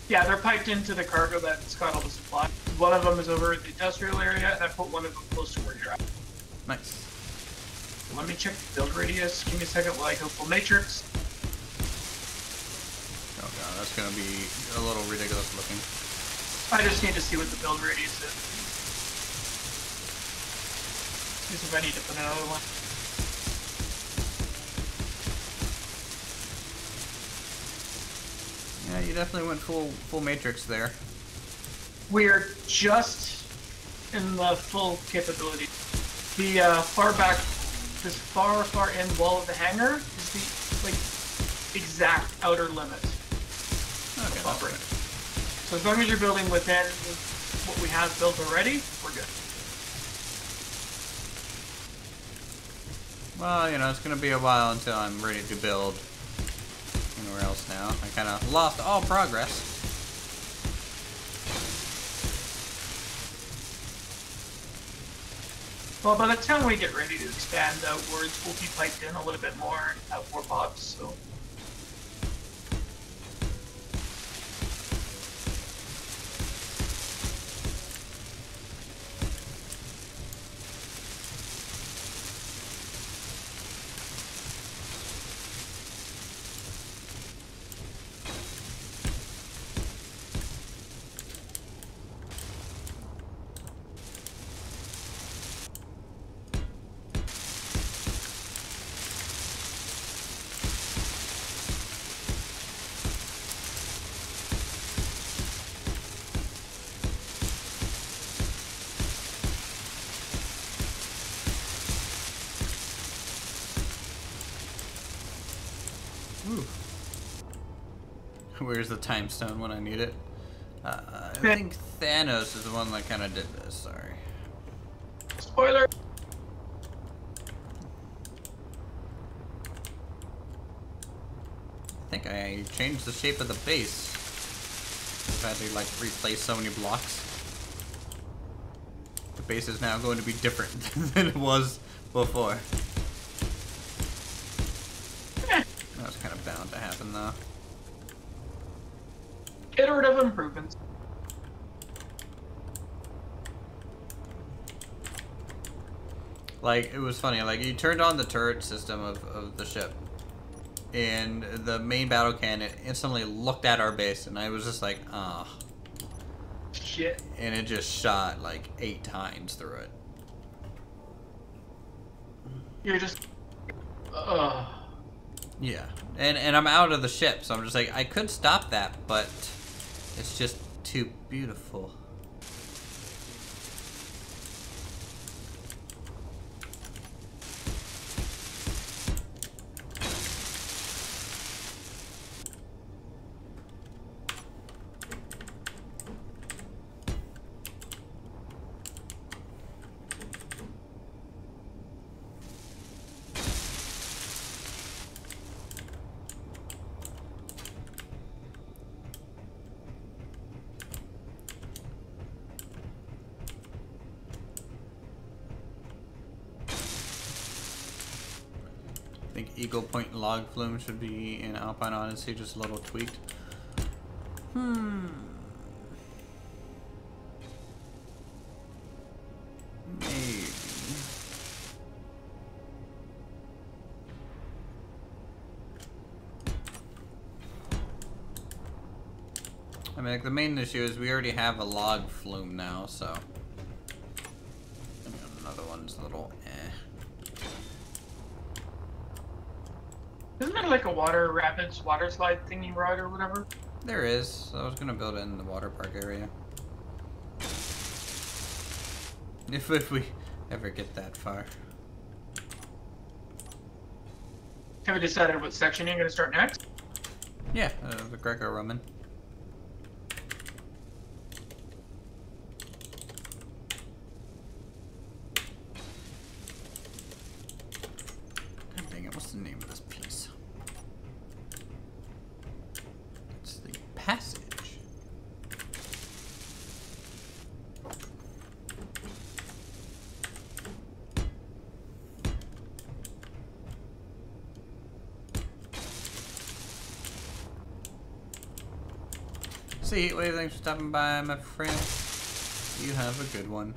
Yeah, they're piped into the cargo that's got all the supplies. One of them is over at the industrial area, and I put one of them close to where you're at. Nice. Let me check the build radius. Give me a second while I go full matrix. Oh god, that's gonna be a little ridiculous looking. I just need to see what the build radius is. See if I need to put another one. Yeah, you definitely went full matrix there. We're just in the full capability. The far back, this far end wall of the hangar is the like exact outer limit. Okay, that's right. So as long as you're building within what we have built already, we're good. Well, you know, it's gonna be a while until I'm ready to build anywhere else now. I kind of lost all progress. Well, by the time we get ready to expand outwards, we'll be piped in a little bit more and have 4 pods, so. Where's the time stone when I need it? I think Thanos is the one that kind of did this. Sorry. Spoiler. I think I changed the shape of the base. I've had to like replace so many blocks. The base is now going to be different than it was before. That was kind of bound to happen though. Iterative improvements. Like, it was funny, like, you turned on the turret system of the ship, and the main battle cannon instantly looked at our base, and I was just like, ah. Shit. And it just shot, like, 8 times through it. You're just... Yeah, and I'm out of the ship, so I'm just like, I could stop that, but it's just too beautiful. I think Eagle Point log flume should be in Alpine Odyssey, just a little tweaked. Maybe. I mean, like, the main issue is we already have a log flume now, so... Another one's a little Isn't there like a water rapids, water slide thingy ride or whatever? There is. So I was gonna build it in the water park area. If we ever get that far. Have you decided what section you're gonna start next? Yeah, the Greco-Roman. God dang it, what's the name of this piece? It's the passage. See, Heatwave, thanks for stopping by, my friend. You have a good one.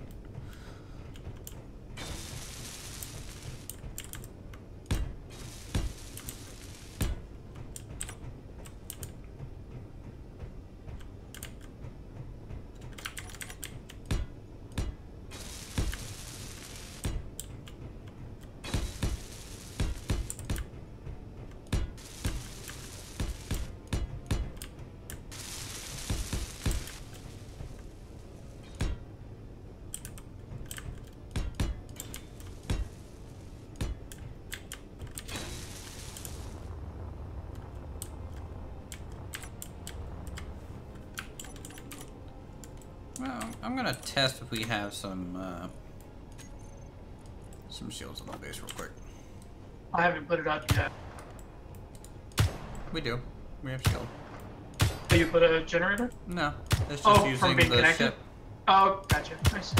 Well, I'm gonna test if we have some shields on the base real quick. I haven't put it up yet. We do. We have shield. So you put a generator? No, it's just using from being the connected? ship. Oh, gotcha. Nice.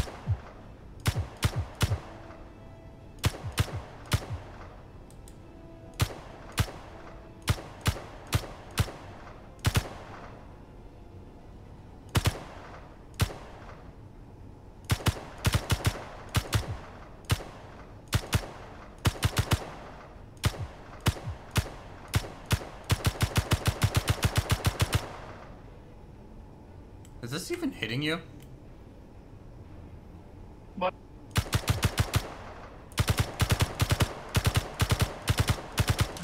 Is this even hitting you? What?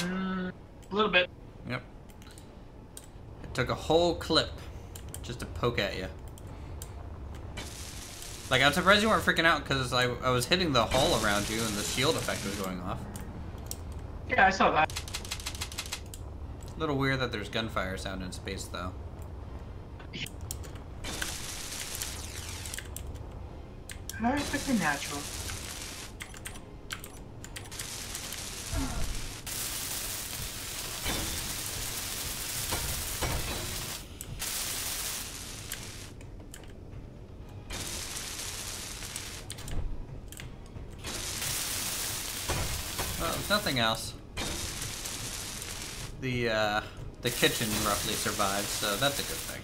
A little bit. Yep. It took a whole clip just to poke at you. Like, I'm surprised you weren't freaking out because I was hitting the hull around you and the shield effect was going off. Yeah, I saw that. A little weird that there's gunfire sound in space, though. Very fucking natural. Well, if nothing else, the kitchen roughly survived, so that's a good thing.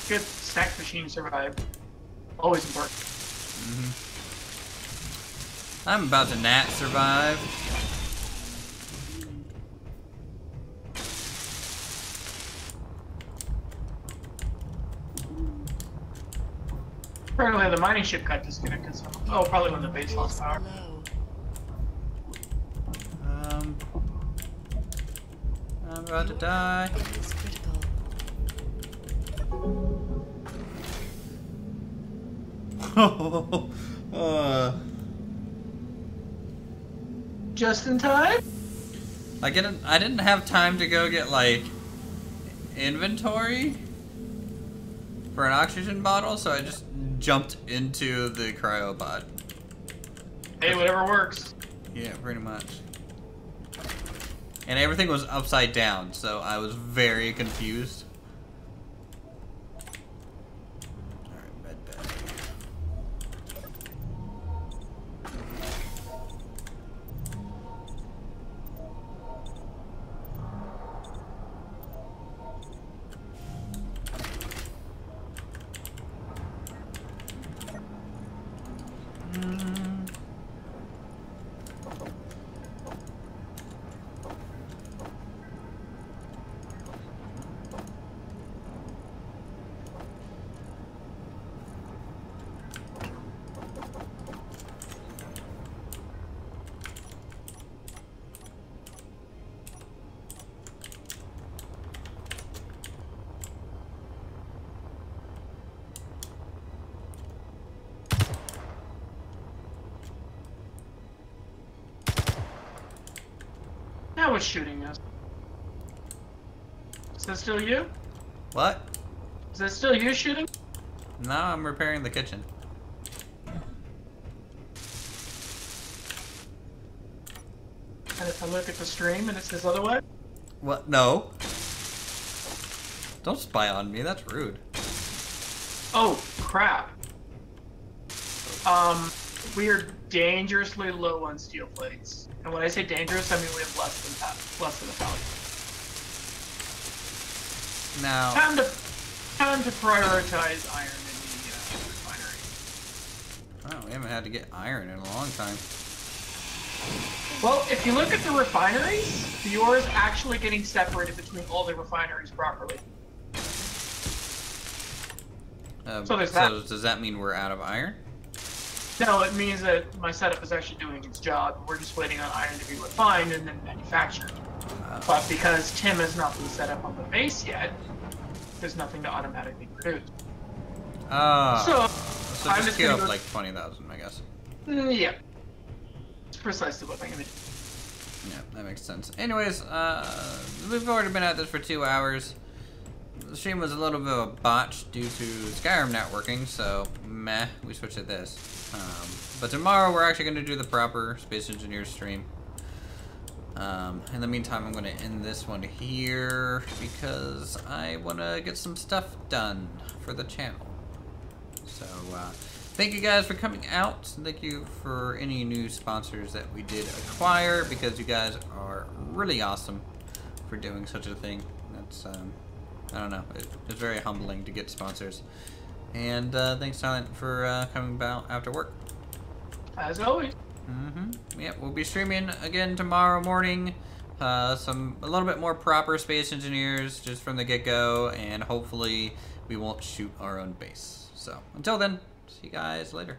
Good snack machine survived. Always important. I'm about to nat survive. Apparently the mining ship got disconnected. So, oh, probably when the base lost power. I'm about to die. Just in time? I didn't have time to go get, like, inventory for an oxygen bottle, so I just jumped into the cryopod. Hey, whatever works. Yeah, pretty much. And everything was upside down, so I was very confused. Alright, med bed. Now it's shooting us. Is that still you? What? Is that still you shooting? No, I'm repairing the kitchen. And if I look at the stream and it says otherwise? What? No. Don't spy on me, that's rude. Oh, crap. We are dangerously low on steel plates. And when I say dangerous, I mean we have less than a pallet. Now... Time to prioritize iron in the refinery. Oh, we haven't had to get iron in a long time. Well, if you look at the refineries, the ore is actually getting separated between all the refineries properly. So there's that. So does that mean we're out of iron? No, it means that my setup is actually doing its job. We're just waiting on iron to be refined and then manufactured. But because Tim has not been set up on the base yet, there's nothing to automatically produce. So I'm just just gonna up go... like 20,000, I guess. Yeah. It's precisely what I'm going to do. Yeah, that makes sense. Anyways, we've already been at this for 2 hours. The stream was a little bit of a botch due to Skyrim not working, so meh, we switched to this. But tomorrow we're actually going to do the proper Space Engineers stream. In the meantime, I'm going to end this one here because I want to get some stuff done for the channel. So, thank you guys for coming out. Thank you for any new sponsors that we did acquire because you guys are really awesome for doing such a thing. That's, I don't know, it's very humbling to get sponsors. And thanks, Silent, for coming about after work. As always. Yeah, we'll be streaming again tomorrow morning. A little bit more proper Space Engineers just from the get-go, and hopefully we won't shoot our own base. So, until then, see you guys later.